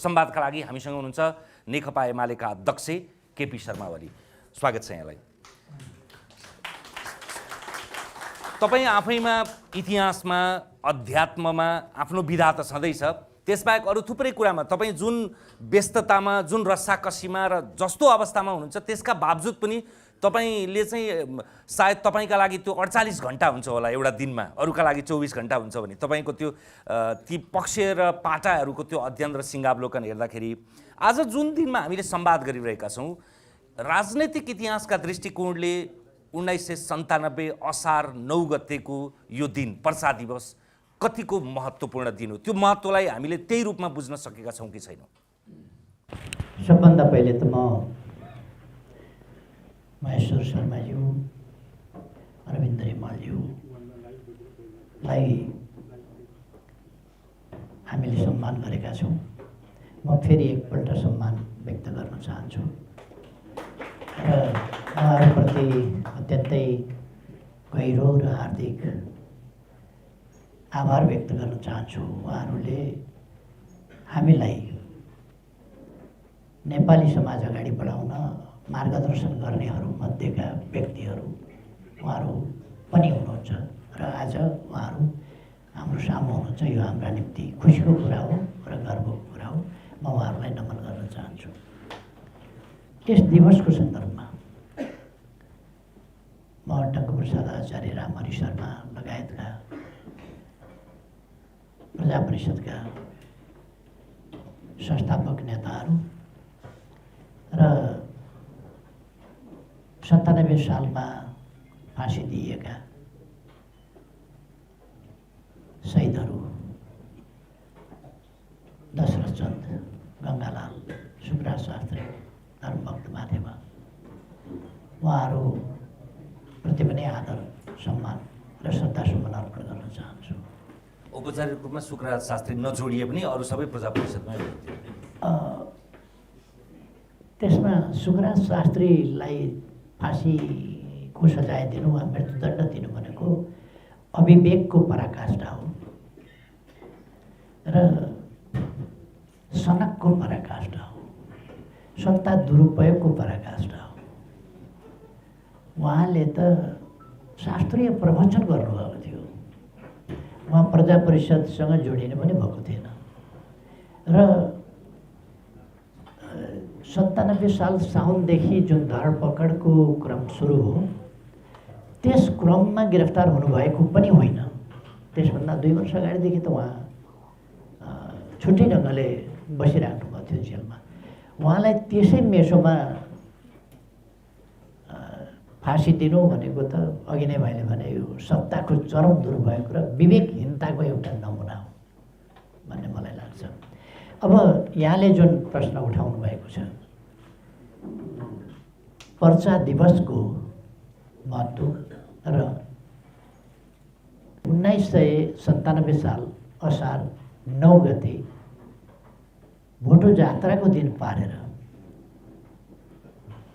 संवादका लागि हामीसँग हुनुहुन्छ नेकपा एमालेका अध्यक्ष केपी शर्मा ओली। स्वागत छ यहाँलाई। तपाईँ आफैमा इतिहासमा अध्यात्ममा आफ्नो विधा त छँदैछ, त्यसबाहेक अरू थुप्रै कुरामा तपाईँ जुन व्यस्ततामा जुन रस्साकसीमा र जस्तो अवस्थामा हुनुहुन्छ त्यसका बावजुद पनि तपाईले चाहिँ सायद तपाईका लागि त्यो 48 घण्टा हुन्छ होला एउटा दिनमा, अरूका लागि 24 घण्टा हुन्छ भने तपाईको त्यो ती पक्ष र पाटाहरूको त्यो अध्ययन र सिंगावलोकन हेर्दाखेरि आज जुन दिनमा हामीले संवाद गरिरहेका छौँ, राजनैतिक इतिहासका दृष्टिकोणले 1997 असार 9 गतेको यो दिन पर्सा दिवस कतिको महत्त्वपूर्ण दिन हो, त्यो महत्त्वलाई हामीले त्यही रूपमा बुझ्न सकेका छौँ कि छैनौँ? सबभन्दा पहिले त म महेश्वर शर्माज्यू, अरविन्द रिमालज्यूलाई हामीले सम्मान गरेका छौँ। म फेरि एकपल्ट सम्मान व्यक्त गर्न चाहन्छु र उहाँहरूप्रति अत्यन्तै गहिरो र हार्दिक आभार व्यक्त गर्न चाहन्छु। उहाँहरूले हामीलाई नेपाली समाज अगाडि बढाउन मार्गदर्शन गर्नेहरूमध्येका व्यक्तिहरू उहाँहरू पनि हुनुहुन्छ र आज उहाँहरू हाम्रो सामु हुनुहुन्छ। यो हाम्रा निम्ति खुसीको कुरा हो र गर्वको कुरा हो। म उहाँहरूलाई नमन गर्न चाहन्छु। यस दिवसको सन्दर्भमा म टङ्कप्रसाद आचार्य, रामहरि शर्मा लगायतका प्रजा परिषदका संस्थापक नेताहरू र 97 सालमा फाँसी दिएका शहीदहरू दशरथ चन्द, गङ्गालाल, सुकराज शास्त्री, धर्मभक्त माथेमा उहाँहरूप्रति पनि आदर, सम्मान र श्रद्धासुमन अर्पण गर्न चाहन्छु। औपचारिक रूपमा सुकराज शास्त्री नजोडिए पनि अरू सबै प्रजा परिषदमा त्यसमा सुकराज शास्त्रीलाई फाँसीको सजाय दिनु वा मृत्युदण्ड दिनु भनेको अविवेकको पराकाष्ठा हो र सनकको पराकाष्ठा हो, सत्ता दुरुपयोगको पराकाष्ठा हो। उहाँले त शास्त्रीय प्रवचन गर्नुभएको थियो। उहाँ प्रजा परिषदसँग जोडिनु पनि भएको थिएन र 97 साल साउनदेखि जुन धरपकडको क्रम सुरु हो त्यस क्रममा गिरफ्तार हुनुभएको पनि होइन। त्यसभन्दा 2 वर्ष अगाडिदेखि त उहाँ छुट्टै ढङ्गले बसिराख्नु भएको थियो जेलमा। उहाँलाई त्यसै मेसोमा फाँसी दिनु भनेको त अघि नै मैले भने यो सत्ताको चरम दुर्भयोग र विवेकहीनताको एउटा नमुना हो भन्ने मलाई लाग्छ। अब यहाँले जुन प्रश्न उठाउनु भएको छ, पर्चा दिवसको महत्त्व र 1997 साल असार 9 गते भोटो जात्राको दिन पारेर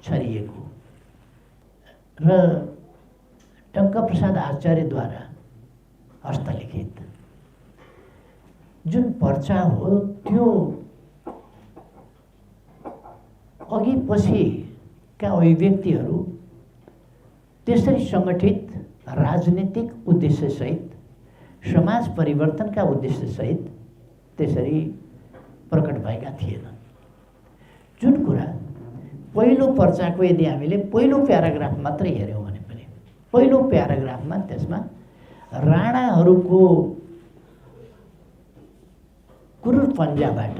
छरिएको र टङ्कप्रसाद आचार्यद्वारा हस्तलिखित जुन पर्चा हो त्यो अघि पछिका अभिव्यक्तिहरू त्यसरी सङ्गठित राजनीतिक उद्देश्यसहित, समाज परिवर्तनका उद्देश्यसहित त्यसरी प्रकट भएका थिएनन्। जुन कुरा पहिलो पर्चाको यदि हामीले पहिलो प्याराग्राफ मात्रै हेऱ्यौँ भने पनि पहिलो प्याराग्राफमा त्यसमा राणाहरूको कुरूर पन्जाबाट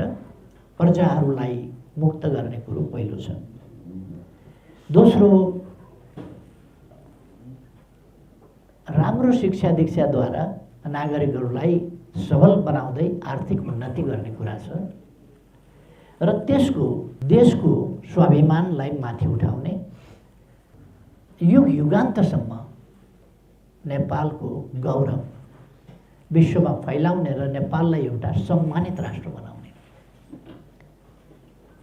प्रजाहरूलाई मुक्त गर्ने कुरो पहिलो छ। दोस्रो, राम्रो शिक्षा दीक्षाद्वारा नागरिकहरूलाई सबल बनाउँदै आर्थिक उन्नति गर्ने कुरा छ र त्यसको देशको स्वाभिमानलाई माथि उठाउने, युग युगान्तसम्म नेपालको गौरव विश्वमा फैलाउने र नेपाललाई एउटा सम्मानित राष्ट्र बनाउने,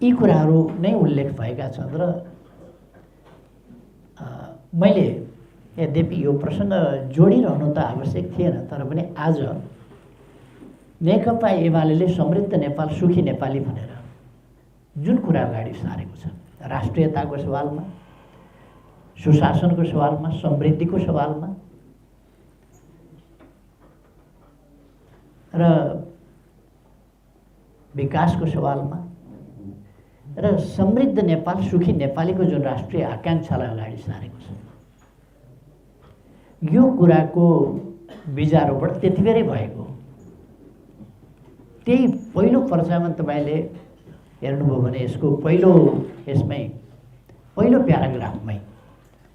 यी कुराहरू नै उल्लेख भएका छन्। र मैले यद्यपि यो प्रसङ्ग जोडिरहनु त आवश्यक थिएन, तर पनि आज नेकपा एमाले समृद्ध नेपाल सुखी नेपाली भनेर जुन कुरा अगाडि सारेको छ, राष्ट्रियताको सवालमा, सुशासनको सवालमा, समृद्धिको सवालमा र विकासको सवालमा र समृद्ध नेपाल सुखी नेपालीको जुन राष्ट्रिय आकाङ्क्षालाई अगाडि सारेको छ, यो कुराको बिजारोपण त्यति बेरै भएको। त्यही पहिलो पर्चामा तपाईँले हेर्नुभयो भने यसको पहिलो प्याराग्राफमै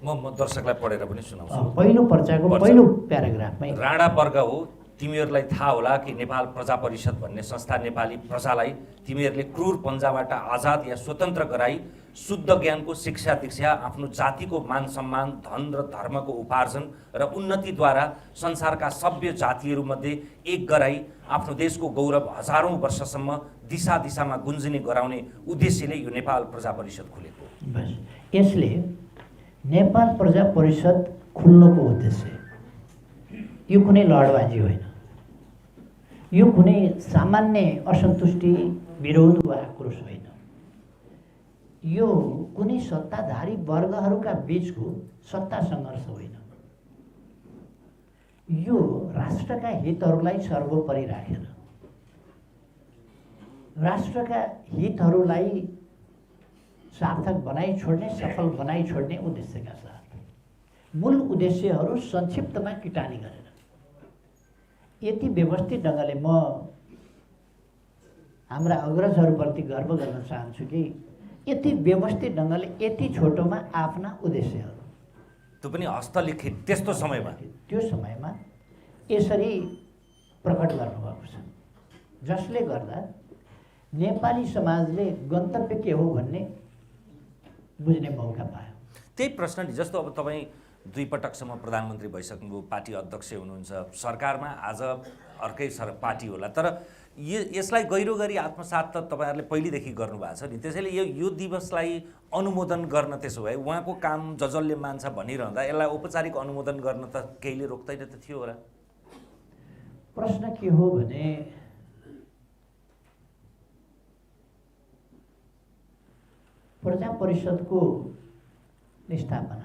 म दर्शकलाई पढेर पनि सुनाउँछु। पहिलो पर्चाको पहिलो प्याराग्राफमै राणा वर्ग हो, तिमीहरूलाई थाहा होला कि नेपाल प्रजा परिषद भन्ने संस्था नेपाली प्रजालाई तिमीहरूले क्रूर पन्जाबाट आजाद या स्वतन्त्र गराई शुद्ध ज्ञानको शिक्षा दीक्षा, आफ्नो जातिको मान सम्मान, धन र धर्मको उपार्जन र उन्नतिद्वारा संसारका सभ्य जातिहरूमध्ये एक गराई आफ्नो देशको गौरव हजारौँ वर्षसम्म दिशा दिशामा गुन्जिने गराउने उद्देश्यले यो नेपाल प्रजा परिषद खुलेको। बस यसले नेपाल प्रजा परिषद खुल्नुको उद्देश्य यो कुनै लडबाजी होइन, यो कुनै सामान्य असन्तुष्टि, विरोध वा आक्रोश होइन, यो कुनै सत्ताधारी वर्गहरूका बीचको सत्ता सङ्घर्ष होइन, यो राष्ट्रका हितहरूलाई सर्वोपरि राखेर राष्ट्रका हितहरूलाई सार्थक बनाइ छोड्ने, सफल बनाइ छोड्ने उद्देश्यका साथ मूल उद्देश्यहरू संक्षिप्तमा किटानी गरेर यति व्यवस्थित ढङ्गले म हाम्रा अग्रजहरूप्रति गर्व गर्न चाहन्छु कि यति व्यवस्थित ढङ्गले यति छोटोमा आफ्ना उद्देश्यहरू, त्यो पनि हस्तलिखित त्यस्तो समयमा, त्यो समयमा यसरी प्रकट गर्नुभएको छ, जसले गर्दा नेपाली समाजले गन्तव्य के हो भन्ने बुझ्ने मौका पायो। त्यही प्रश्न नि, जस्तो अब तपाईँ 2 पटकसम्म प्रधानमन्त्री भइसक्नुभयो, पार्टी अध्यक्ष हुनुहुन्छ, सरकारमा आज अर्कै पार्टी होला, तर यसलाई गहिरो गरी आत्मसात त तपाईँहरूले पहिलेदेखि गर्नुभएको छ नि, त्यसैले यो दिवसलाई अनुमोदन गर्न, त्यसो भए उहाँको काम जसले मान्छ भनिरहँदा यसलाई औपचारिक अनुमोदन गर्न त केहीले रोक्दैन त थियो होला। प्रश्न के हो भने प्रजा परिषदको स्थापना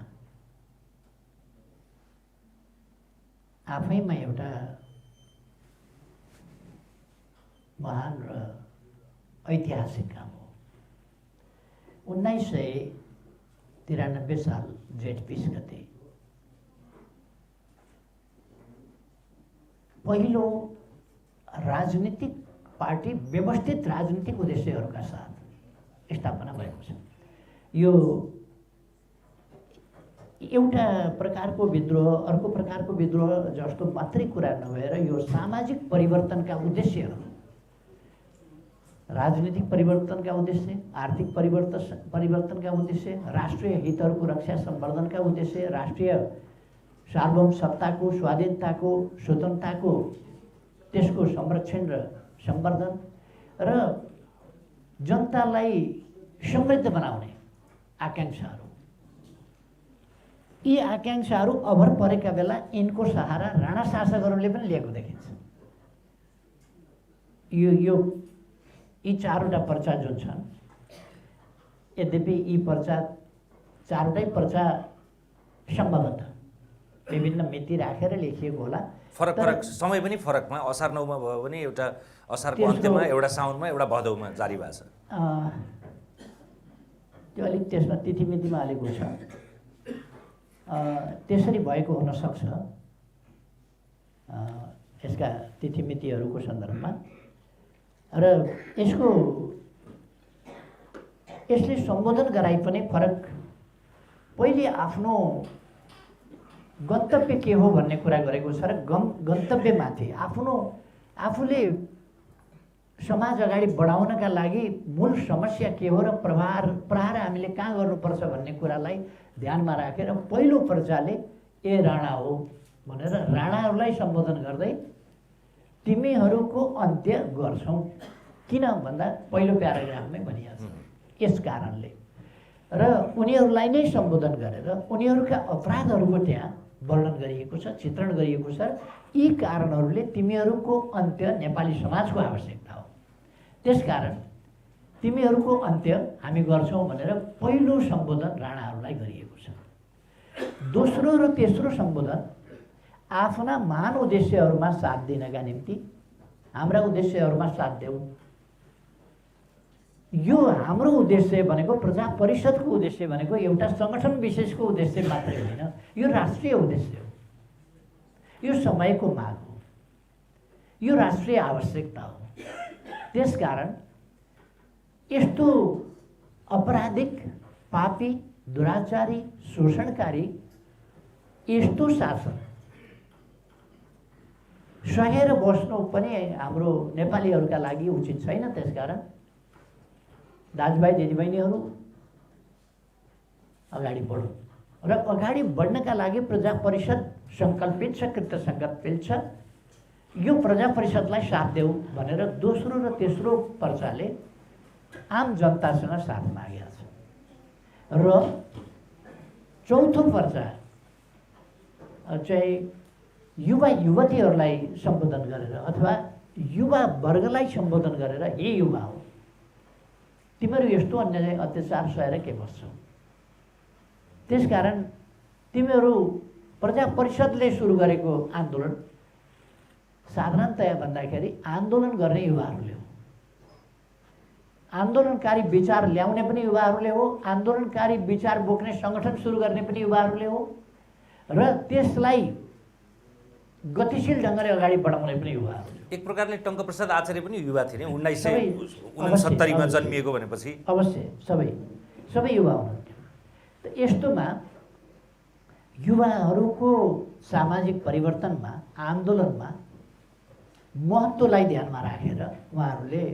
आफैमा एउटा महान र ऐतिहासिक काम हो। 1993 साल जेठ 20 गते पहिलो राजनीतिक पार्टी व्यवस्थित राजनीतिक उद्देश्यहरूका साथ स्थापना भएको छ। यो एउटा प्रकारको विद्रोह, अर्को प्रकारको विद्रोह जस्तो मात्रै कुरा नभएर यो सामाजिक परिवर्तनका उद्देश्यहरू, राजनीतिक परिवर्तनका उद्देश्य, आर्थिक परिवर्तनका उद्देश्य, राष्ट्रिय हितहरूको रक्षा सम्वर्धनका उद्देश्य, राष्ट्रिय सार्वभौम सत्ताको, स्वाधीनताको, स्वतन्त्रताको त्यसको संरक्षण र सम्वर्धन र जनतालाई समृद्ध बनाउने आकाङ्क्षाहरू, यी आकाङ्क्षाहरू अभर परेका बेला यिनको सहारा राणा शासकहरूले पनि लिएको देखिन्छ। यी 4वटा पर्चा जुन छन्, यद्यपि यी पर्चा 4वटै पर्चा सम्भवतः विभिन्न मिति राखेर लेखिएको होला, फरक समय पनि फरकमा, असार 9मा भयो भने एउटा असारको अन्त्यमा, एउटा साउनमा, एउटा भदौमा जारी भएको छ। त्यो अलिक त्यसमा तिथिमितिमा हालेको छ, त्यसरी भएको हुन सक्छ यसका तिथिमितिहरूको सन्दर्भमा। र यसले सम्बोधन गराइ पनि फरक, पहिले आफ्नो गन्तव्य के हो भन्ने कुरा गरेको छ र गन्तव्यमाथि आफूले समाज अगाडि बढाउनका लागि मूल समस्या के हो र प्रहार हामीले कहाँ गर्नुपर्छ भन्ने कुरालाई ध्यानमा राखेर पहिलो पर्चाले ए राणा हो भनेर राणाहरूलाई सम्बोधन गर्दै तिमीहरूको अन्त्य गर्छौँ, किन भन्दा पहिलो प्याराग्राफमै भनिएको छ। यस कारणले र उनीहरूलाई नै सम्बोधन गरेर उनीहरूका अपराधहरूको त्यहाँ वर्णन गरिएको छ, चित्रण गरिएको छ। यी कारणहरूले तिमीहरूको अन्त्य नेपाली समाजको आवश्यकता हो, त्यसकारण तिमीहरूको अन्त्य हामी गर्छौँ भनेर पहिलो सम्बोधन राणाहरूलाई गरिएको छ। दोस्रो र तेस्रो सम्बोधन आफ्ना महान उद्देश्यहरूमा साथ दिनका निम्ति हाम्रा उद्देश्यहरूमा साथ देऊ। यो हाम्रो उद्देश्य भनेको प्रजा परिषदको उद्देश्य भनेको एउटा सङ्गठन विशेषको उद्देश्य मात्रै होइन, यो राष्ट्रिय उद्देश्य हो, यो समयको माग हो, यो राष्ट्रिय आवश्यकता हो। त्यसकारण यस्तो अपराधिक, पापी, दुराचारी, शोषणकारी यस्तो शासन सहेर बस्नु पनि हाम्रो नेपालीहरूका लागि उचित छैन। त्यसकारण दाजुभाइ दिदीबहिनीहरू अगाडि बढौँ र अगाडि बढ्नका लागि प्रजा परिषद सङ्कल्पित छ, कृत सङ्कल्पित छ। यो प्रजा परिषदलाई साथ देऊ भनेर दोस्रो र तेस्रो पर्चाले आम जनतासँग साथ मागेको छ। र चौथो पर्चा चाहिँ युवा युवतीहरूलाई सम्बोधन गरेर अथवा युवा वर्गलाई सम्बोधन गरेर, हे युवा हो, तिमीहरू यस्तो अन्याय अत्याचार सहेर के बस्छौ? त्यसकारण तिमीहरू प्रजा परिषदले सुरु गरेको आन्दोलन साधारणतया भन्दाखेरि आन्दोलन गर्ने युवाहरूले हो, आन्दोलनकारी विचार ल्याउने पनि युवाहरूले हो, आन्दोलनकारी विचार बोक्ने सङ्गठन सुरु गर्ने पनि युवाहरूले हो, र त्यसलाई गतिशील ढङ्गले अगाडि बढाउने पनि युवाहरू। एक प्रकारले टङ्कप्रसाद आचार्य पनि युवा थिए, 1969 मा जन्मिएको भनेपछि। अवश्य सबै युवा हुनुहुन्थ्यो। त यस्तोमा युवाहरूको सामाजिक परिवर्तनमा, आन्दोलनमा महत्त्वलाई ध्यानमा राखेर उहाँहरूले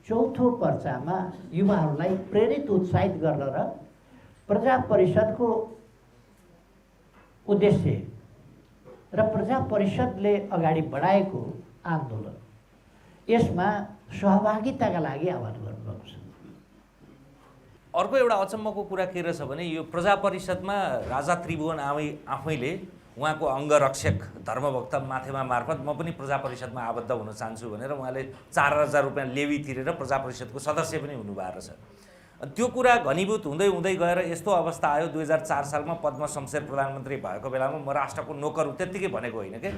चौथो पर्चामा युवाहरूलाई प्रेरित, उत्साहित गर्न र प्रजा परिषदको उद्देश्य र प्रजा परिषदले अगाडि बढाएको आन्दोलन यसमा सहभागिताका लागि आह्वान गर्नुभएको छ। अर्को एउटा अचम्मको कुरा के रहेछ भने यो प्रजा परिषदमा राजा त्रिभुवन आफैले उहाँको अङ्गरक्षक धर्मभक्त माथेमा मार्फत म पनि प्रजा परिषदमा आबद्ध हुन चाहन्छु भनेर उहाँले 4000 रुपियाँ लेवी तिरेर प्रजा परिषदको सदस्य पनि हुनुभएको रहेछ। त्यो कुरा घनीभूत हुँदै हुँदै गएर यस्तो अवस्था आयो 2004 सालमा पद्म शमशेर प्रधानमन्त्री भएको बेलामा म राष्ट्रको नोकर हुँ, त्यत्तिकै भनेको होइन के,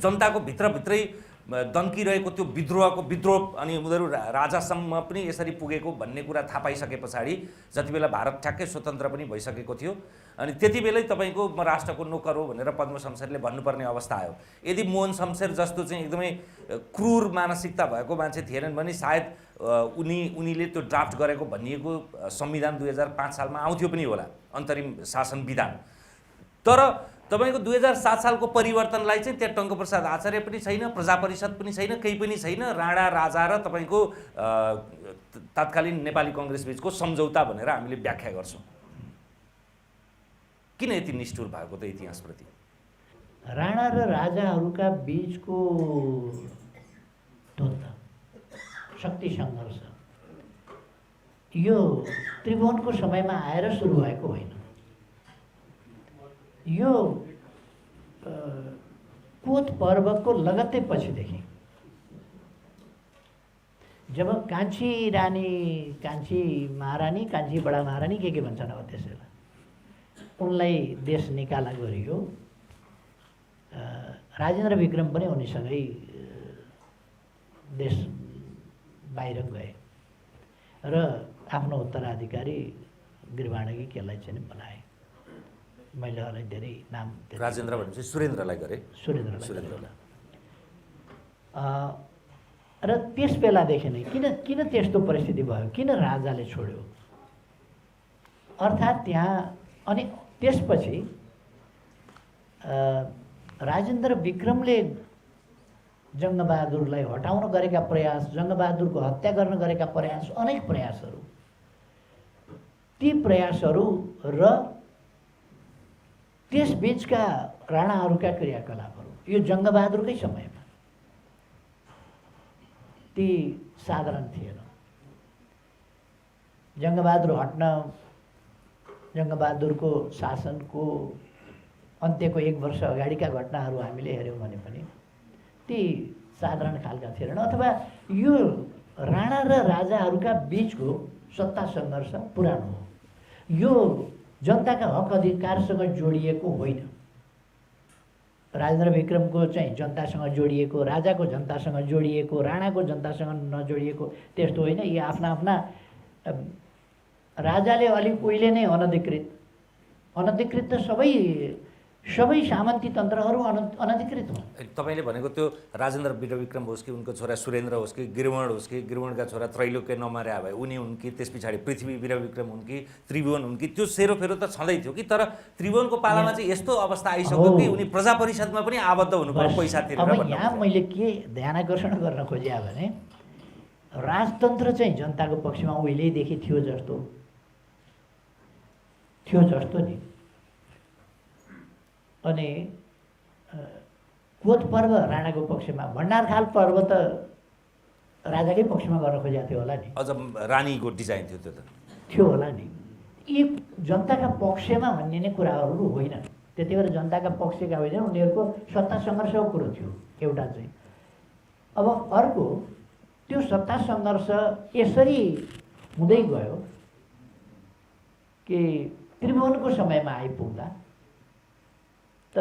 जनताको भित्रभित्रै दन्किरहेको त्यो विद्रोह अनि उनीहरू राजासम्म पनि यसरी पुगेको भन्ने कुरा थाहा पाइसके पछाडि जति बेला भारत ठ्याक्कै स्वतन्त्र पनि भइसकेको थियो, अनि त्यति बेलै तपाईँको म राष्ट्रको नोकर हो भनेर पद्म शमशेरले भन्नुपर्ने अवस्था आयो। यदि मोहन शमशेर जस्तो चाहिँ एकदमै क्रूर मानसिकता भएको मान्छे थिएनन् भने सायद उनीले त्यो ड्राफ्ट गरेको भनिएको संविधान 2005 सालमा आउँथ्यो पनि होला, अन्तरिम शासन विधान। तर तपाईँको 2007 सालको परिवर्तनलाई चाहिँ त्यहाँ टङ्कप्रसाद आचार्य पनि छैन, प्रजा परिषद पनि छैन, केही पनि छैन, राणा राजा र तपाईँको तत्कालीन नेपाली कङ्ग्रेस बीचको सम्झौता भनेर हामीले व्याख्या गर्छौँ। किन यति निष्ठुर भएको त इतिहासप्रति? राणा र राजाहरूका बीचको द्वन्द्व, शक्ति सङ्घर्ष यो त्रिभुवनको समयमा आएर सुरु भएको होइन। यो कोत पर्वको लगत्तै पछिदेखि जब कान्छी रानी, कान्छी महारानी, कान्छी बडा महारानी के भन्छन् अब त्यसैलाई, उनलाई देश निकाला गरियो। राजेन्द्र विक्रम पनि उनीसँगै देश बाहिर गए र आफ्नो उत्तराधिकारी गिरवाणगी केलाई चाहिँ बनाए। मैले अलिक धेरै नाम राजेन्द्र भनेपछि सुरेन्द्रलाई गरे, सुरेन्द्रलाई। र त्यस बेलादेखि नै किन त्यस्तो परिस्थिति भयो, किन राजाले छोड्यो, अर्थात् त्यहाँ अनि त्यसपछि राजेन्द्र विक्रमले जङ्गबहादुरलाई हटाउन गरेका प्रयास, जङ्गबहादुरको हत्या गर्न गरेका प्रयास, अनेक प्रयासहरू, ती प्रयासहरू र त्यसबीचका राणाहरूका क्रियाकलापहरू यो जङ्गबहादुरकै समयमा ती साधारण थिएन। जङ्गबहादुर हट्न, जङ्गबहादुरको शासनको अन्त्यको 1 वर्ष अगाडिका घटनाहरू हामीले हेऱ्यौँ भने पनि ती साधारण खालका थिएनन्। अथवा यो राणा र राजाहरूका बिचको सत्ता सङ्घर्ष पुरानो हो, यो जनताका हक अधिकारसँग जोडिएको होइन। राजेन्द्र विक्रमको चाहिँ जनतासँग जोडिएको, राजाको जनतासँग जोडिएको, राणाको जनतासँग नजोडिएको त्यस्तो होइन। यी आफ्ना आफ्ना राजाले अलिक उहिले नै अनधिकृत त सबै सामन्ती तन्त्रहरू अनधिकृत हुन्। तपाईँले भनेको त्यो राजेन्द्र विक्रम होस् कि उनको छोरा सुरेन्द्र होस् कि गिरिवर्ण होस् कि गिरिवणका छोरा त्रैलोक्य नमार्या भए उनी हुन् कि त्यस पछाडि पृथ्वी विक्रम हुन् कि त्रिभुवन हुन् कि त्यो सेरोफेरो त छँदै थियो कि, तर त्रिभुवनको पालामा चाहिँ यस्तो अवस्था आइसक्यो कि उनी प्रजा परिषदमा पनि आबद्ध हुनु पर्यो पैसा तिरेर। अब यहाँ मैले के ध्यान आकर्षण गर्न खोजेँ भने राजतन्त्र चाहिँ जनताको पक्षमा उहिलेदेखि थियो जस्तो नि। अनि कोत पर्व राणाको पक्षमा, भण्डारखाल पर्व त राजाकै पक्षमा गर्न खोजेको थियो होला नि, अझ रानीको डिजाइन थियो त्यो त थियो होला नि। यी जनताका पक्षमा भन्ने नै कुराहरू होइन। त्यति बेला जनताका पक्षका होइन, उनीहरूको सत्ता सङ्घर्षको कुरो थियो एउटा चाहिँ। अब अर्को त्यो सत्ता सङ्घर्ष यसरी हुँदै गयो कि त्रिभुवनको समयमा आइपुग्दा त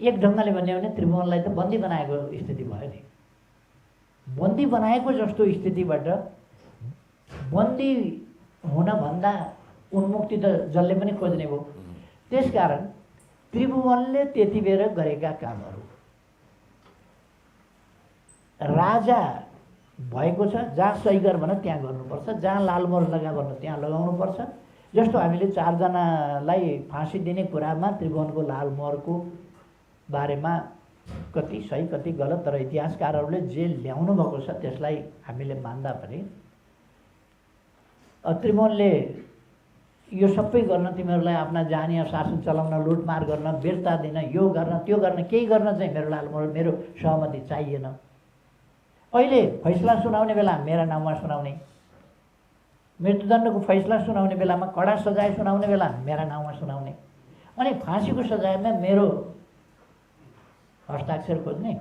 एक ढङ्गले भन्यो भने त्रिभुवनलाई त बन्दी बनाएको स्थिति भयो नि। बन्दी बनाएको जस्तो स्थितिबाट बन्दी हुनभन्दा उन्मुक्ति त जसले पनि खोज्ने भयो। त्यसकारण त्रिभुवनले त्यति बेर गरेका कामहरू राजा भएको छ, जहाँ सही गर भन त्यहाँ गर्नुपर्छ, जहाँ लालमोहर लगा भन्न त्यहाँ लगाउनुपर्छ। जस्तो हामीले 4 जनालाई फाँसी दिने कुरामा त्रिभुवनको लालमोहरको बारेमा कति सही कति गलत, तर इतिहासकारहरूले जे ल्याउनु भएको छ त्यसलाई हामीले मान्दा पनि त्रिभुवनले यो सबै गर्न, तिमीहरूलाई आफ्ना जानीय शासन चलाउन, लुटमार गर्न, वीरता दिन, यो गर्न त्यो गर्न, केही गर्न चाहिँ मेरो लालमोहर मेरो सहमति चाहिएन। अहिले फैसला सुनाउने बेला मेरा नाउँमा सुनाउने, मृत्युदण्डको फैसला सुनाउने बेलामा, कडा सजाय सुनाउने बेला मेरा नाउँमा सुनाउने, अनि फाँसीको सजायमा मेरो हस्ताक्षर खोज्ने।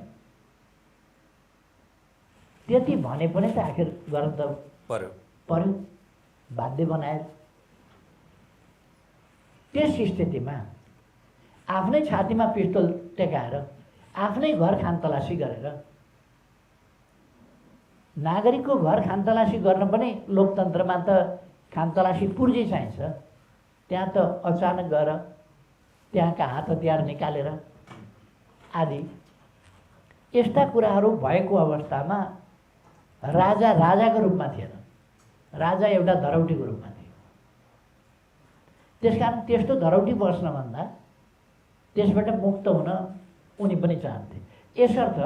त्यति भने पनि त आखिर गर्न त पर्यो, बाध्य बनाएर। त्यस स्थितिमा आफ्नै छातीमा पिस्तोल टेकाएर आफ्नै घर खानतलासी गरेर, नागरिकको घर खानतलासी गर्न पनि लोकतन्त्रमा त खानतलासी पुर्जी चाहिन्छ। त्यहाँ त अचानक गएर त्यहाँका हात हतियार निकालेर आदि यस्ता कुराहरू भएको अवस्थामा राजा राजाको रूपमा थिएन, राजा एउटा धरौटीको रूपमा थियो। त्यसकारण त्यस्तो धरौटी बस्नभन्दा त्यसबाट मुक्त हुन उनी पनि चाहन्थे। यसर्थ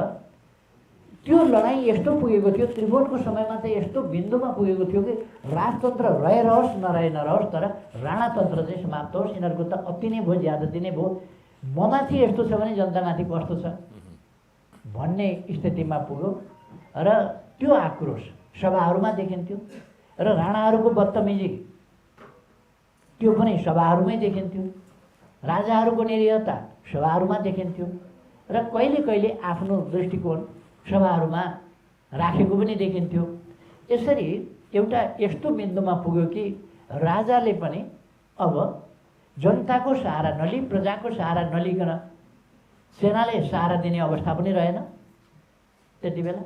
त्यो लडाइँ यस्तो पुगेको थियो, त्रिभुवनको समयमा त यस्तो बिन्दुमा पुगेको थियो कि राजतन्त्र रहेरहोस् नरहोस्, तर राणातन्त्र चाहिँ समाप्त होस्। यिनीहरूको त अति नै भयो, ज्यादती नै भयो। ममाथि यस्तो छ भने जनतामाथि कस्तो छ भन्ने स्थितिमा पुग्यो र त्यो आक्रोश सभाहरूमा देखिन्थ्यो र राणाहरूको बदतमिजी त्यो पनि सभाहरूमै देखिन्थ्यो, राजाहरूको निरीहता सभाहरूमा देखिन्थ्यो र कहिले कहिले आफ्नो दृष्टिकोण सभाहरूमा राखेको पनि देखिन्थ्यो। यसरी एउटा यस्तो बिन्दुमा पुग्यो कि राजाले पनि अब जनताको सहारा नलिई, प्रजाको सहारा नलिकन सेनाले सहारा दिने अवस्था पनि रहेन त्यति बेला।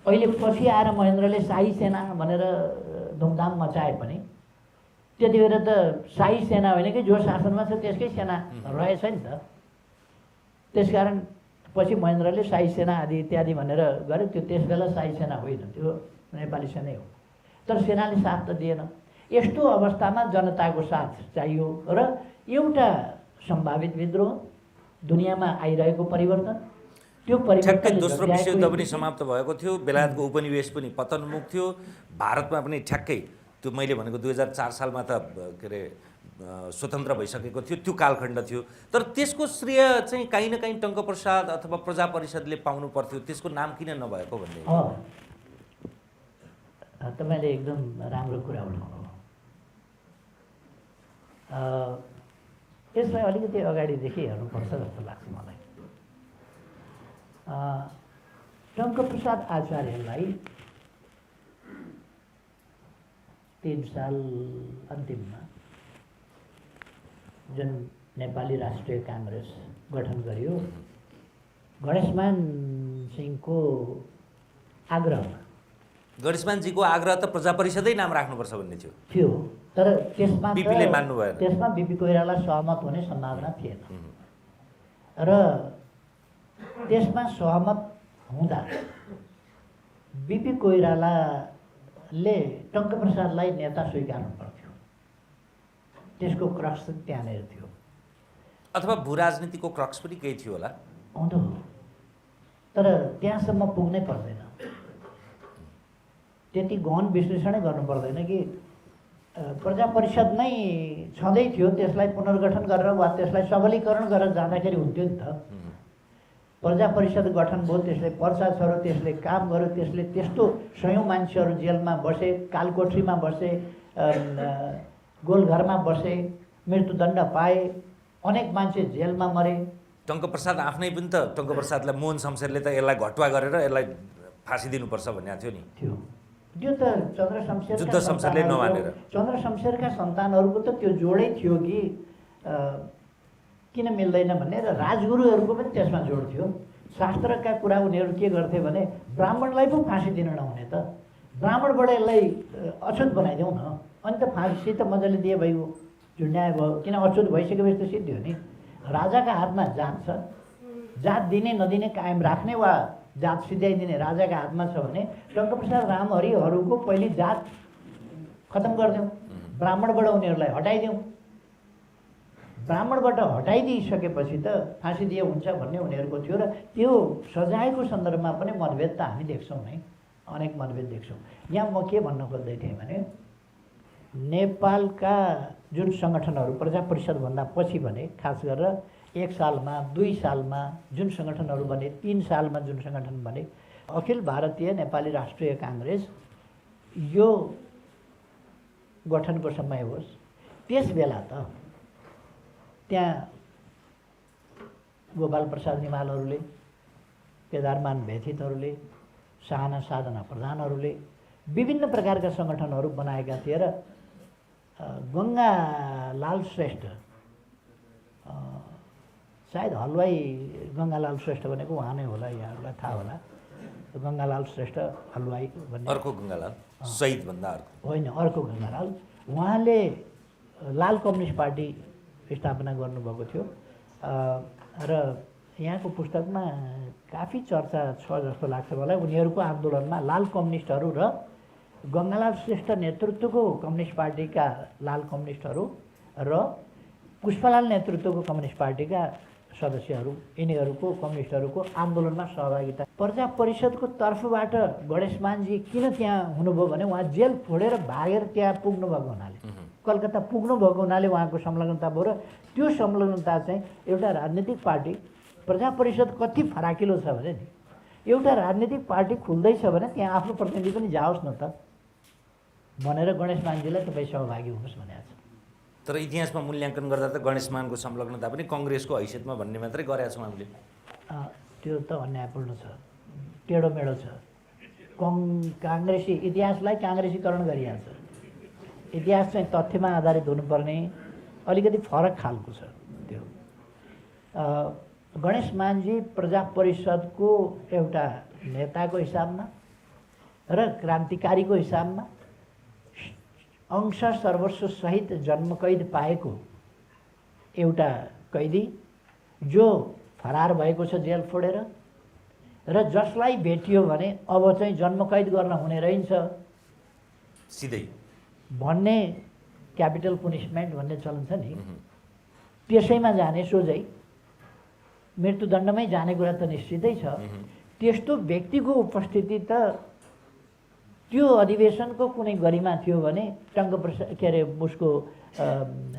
अहिले पछि आएर महेन्द्रले शाही सेना भनेर धुमधाम मचाए पनि त्यति बेला त शाही सेना होइन कि जो शासनमा छ त्यसकै सेना रहेछ नि त। त्यसकारण पछि महेन्द्रले शाही सेना आदि इत्यादि भनेर गर्यो। त्यो त्यस बेला शाही सेना होइन, त्यो नेपाली सेनै हो, तर सेनाले साथ त दिएन। यस्तो अवस्थामा जनताको साथ चाहियो र एउटा सम्भावित विद्रोह, दुनियाँमा आइरहेको परिवर्तन, त्यो ठ्याक्कै दोस्रो विश्वयुद्ध पनि समाप्त भएको थियो, बेलायतको उपनिवेश पनि पतनमुख थियो, भारतमा पनि ठ्याक्कै त्यो मैले भनेको 2004 सालमा त के अरे स्वतन्त्र भइसकेको थियो, त्यो कालखण्ड थियो। तर त्यसको श्रेय चाहिँ काहीँ न काहीँ टङ्कप्रसाद अथवा प्रजा परिषदले पाउनु पर्थ्यो, त्यसको नाम किन नभएको भन्ने। तपाईँले एकदम राम्रो कुरा उठाउनु। त्यसलाई अलिकति अगाडिदेखि हेर्नुपर्छ जस्तो लाग्छ मलाई। टङ्कप्रसाद आचार्यलाई 3 साल अन्तिममा जुन नेपाली राष्ट्रिय काङ्ग्रेस गठन गरियो, गणेशमान सिंहको आग्रहमा, गणेशमानजीको आग्रह त प्रजा परिषदै नाम राख्नुपर्छ भन्ने थियो, तर त्यसमा बिपीले मान्नु भएन। त्यसमा बिपी कोइराला सहमत हुने सम्भावना थिएन र त्यसमा सहमत हुँदा बिपी कोइरालाले टङ्कप्रसादलाई नेता स्वीकार्नु पर्थ्यो। त्यसको क्रक्स त्यहाँनिर थियो, अथवा भू राजनीतिको क्रक्स पनि केही थियो होला, आउँदो हो, तर त्यहाँसम्म पुग्नै पर्दैन। त्यति गहन विश्लेषणै गर्नु पर्दैन कि प्रजा परिषद नै छँदै थियो, त्यसलाई पुनर्गठन गरेर वा त्यसलाई सबलीकरण गरेर जाँदाखेरि हुन्थ्यो नि त। प्रजा परिषद गठन भयो, त्यसले पर्चा छर्यो, त्यसले काम गर्यो, त्यसले त्यस्तो सयौँ मान्छेहरू जेलमा बसे, कालकोठरीमा बसे, गोलघरमा बसे, मृत्युदण्ड पाए, अनेक मान्छे जेलमा मरे। टङ्कप्रसाद आफ्नै पनि त टङ्कप्रसादलाई मोहन शमशेरले त यसलाई घटुवा गरेर यसलाई फाँसी दिनुपर्छ भन्ने थियो नि। थियो त्यो त चन्द्र जुद्ध शमशेरले नमानेर चन्द्र शमशेरका सन्तानहरूको त त्यो जोडै थियो कि किन मिल्दैन भन्ने, र राजगुरुहरूको पनि त्यसमा जोड थियो। शास्त्रका कुरा उनीहरू के गर्थे भने ब्राह्मणलाई पो फाँसी दिन नहुने त, ब्राह्मणबाट यसलाई अछुत बनाइदेऊ न, अनि त फाँसी त मजाले दिए भइगयो, झुन्ड्याए भयो। किन अछुत भइसकेपछि त सिद्धि हो नि। राजाका हातमा जात छ, जात दिने नदिने कायम राख्ने वा जात सिध्याइदिने राजाका हातमा छ भने टङ्कप्रसाद रामहरिहरूको पहिले जात खतम गरिदेऊ, ब्राह्मणबाट उनीहरूलाई हटाइदेऊ। ब्राह्मणबाट हटाइदिइसकेपछि त फाँसी दिए हुन्छ भन्ने उनीहरूको थियो। र त्यो सजायको सन्दर्भमा पनि मतभेद त हामी देख्छौँ नै, अनेक मतभेद देख्छौँ। यहाँ म के भन्न खोज्दै थिएँ भने नेपालका जुन सङ्गठनहरू प्रजा परिषदभन्दा पछि भने, खास गरेर 1 सालमा 2 सालमा जुन सङ्गठनहरू बने, 3 सालमा जुन सङ्गठन बने, अखिल भारतीय नेपाली राष्ट्रिय काङ्ग्रेस यो गठनको समय होस्, त्यस बेला त त्यहाँ गोपाल प्रसाद हिमालहरूले, केदारमान भेथितहरूले, साहना साधना प्रधानहरूले विभिन्न प्रकारका सङ्गठनहरू बनाएका थिए र गङ्गालाल श्रेष्ठ, सायद हलवाई गङ्गालाल श्रेष्ठ भनेको उहाँ नै होला, यहाँहरूलाई थाहा होला। गङ्गालाल श्रेष्ठ हलवाई भन्ने अर्को गङ्गालाल, शहीदभन्दा अर्को होइन, अर्को गङ्गालाल, उहाँले लाल कम्युनिस्ट पार्टी स्थापना गर्नुभएको थियो। र यहाँको पुस्तकमा काफी चर्चा छ जस्तो लाग्छ मलाई उनीहरूको आन्दोलनमा लाल कम्युनिस्टहरू र गङ्गालाल श्रेष्ठ नेतृत्वको कम्युनिस्ट पार्टीका लाल कम्युनिस्टहरू र पुष्पलाल नेतृत्वको कम्युनिस्ट पार्टीका सदस्यहरू, यिनीहरूको कम्युनिस्टहरूको आन्दोलनमा सहभागिता। प्रजा परिषदको तर्फबाट गणेशमानजी किन त्यहाँ हुनुभयो भने उहाँ जेल फोडेर भागेर त्यहाँ पुग्नुभएको हुनाले, कलकत्ता पुग्नुभएको हुनाले उहाँको संलग्नता भयो। र त्यो संलग्नता चाहिँ एउटा राजनीतिक पार्टी, प्रजा परिषद कति फराकिलो छ भने नि, एउटा राजनीतिक पार्टी खुल्दैछ भने त्यहाँ आफ्नो प्रतिनिधि पनि जाओस् न त भनेर गणेशमानजीलाई तपाईँ सहभागी हुनुहोस् भनेको छ। तर इतिहासमा मूल्याङ्कन गर्दा त गणेशमानको संलग्नता पनि कङ्ग्रेसको हैसियतमा भन्ने मात्रै गरेका छौँ हामीले। त्यो त अन्यायपूर्ण छ, टेढोमेढो छ। काङ्ग्रेसी इतिहासलाई काङ्ग्रेसीकरण गरिहाल्छ। इतिहास चाहिँ तथ्यमा आधारित हुनुपर्ने, अलिकति फरक खालको छ त्यो। गणेशमानजी प्रजा परिषदको एउटा नेताको हिसाबमा र क्रान्तिकारीको हिसाबमा अंश सर्वस्व सहित जन्मकैद पाएको एउटा कैदी जो फरार भएको छ जेल फोडेर, र जसलाई भेटियो भने अब चाहिँ जन्मकैद गर्न हुने रहन्छ सिधै भन्ने क्यापिटल पुनिसमेन्ट भन्ने चलन छ नि, त्यसैमा जाने, सोझै मृत्युदण्डमै जाने कुरा त निश्चितै छ। त्यस्तो व्यक्तिको उपस्थिति त त्यो अधिवेशनको कुनै गरिमा थियो भने टङ्कप्रसाद के अरे उसको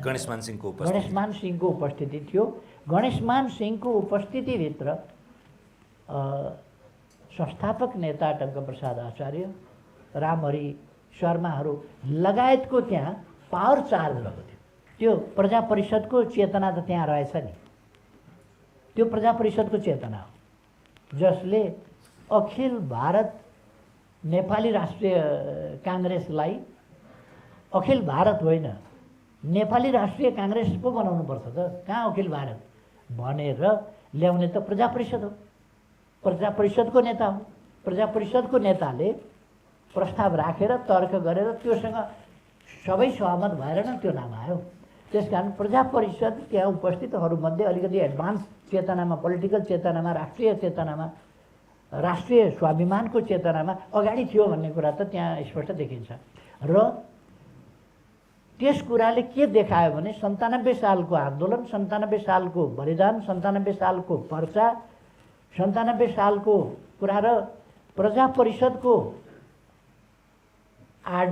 गणेशमान सिंहको उपस्थिति थियो। गणेशमान सिंहको उपस्थितिभित्र संस्थापक नेता टङ्कप्रसाद आचार्य, रामहरि शर्माहरू लगायतको त्यहाँ पावर चार्ज रहेको थियो। त्यो प्रजा परिषदको चेतना त त्यहाँ रहेछ नि। त्यो प्रजा परिषदको चेतना हो जसले अखिल भारत नेपाली राष्ट्रिय काङ्ग्रेसलाई अखिल भारत होइन नेपाली राष्ट्रिय काङ्ग्रेस पो बनाउनुपर्छ त, कहाँ अखिल भारत भनेर ल्याउने त प्रजा परिषद हो। प्रजा परिषदको नेता हो। प्रजा परिषदको नेताले प्रस्ताव राखेर तर्क गरेर त्योसँग सबै सहमत भएर नै त्यो नाम आयो। त्यसकारण प्रजा परिषद त्यहाँ उपस्थितहरूमध्ये अलिकति एडभान्स चेतनामा, पोलिटिकल चेतनामा, राष्ट्रिय चेतनामा, राष्ट्रिय स्वाभिमानको चेतनामा अगाडि थियो भन्ने कुरा त त्यहाँ स्पष्ट देखिन्छ। र त्यस कुराले के देखायो भने 97 सालको आन्दोलन, 97 सालको बलिदान, 97 सालको पर्चा, 97 सालको कुरा र प्रजा परिषदको आड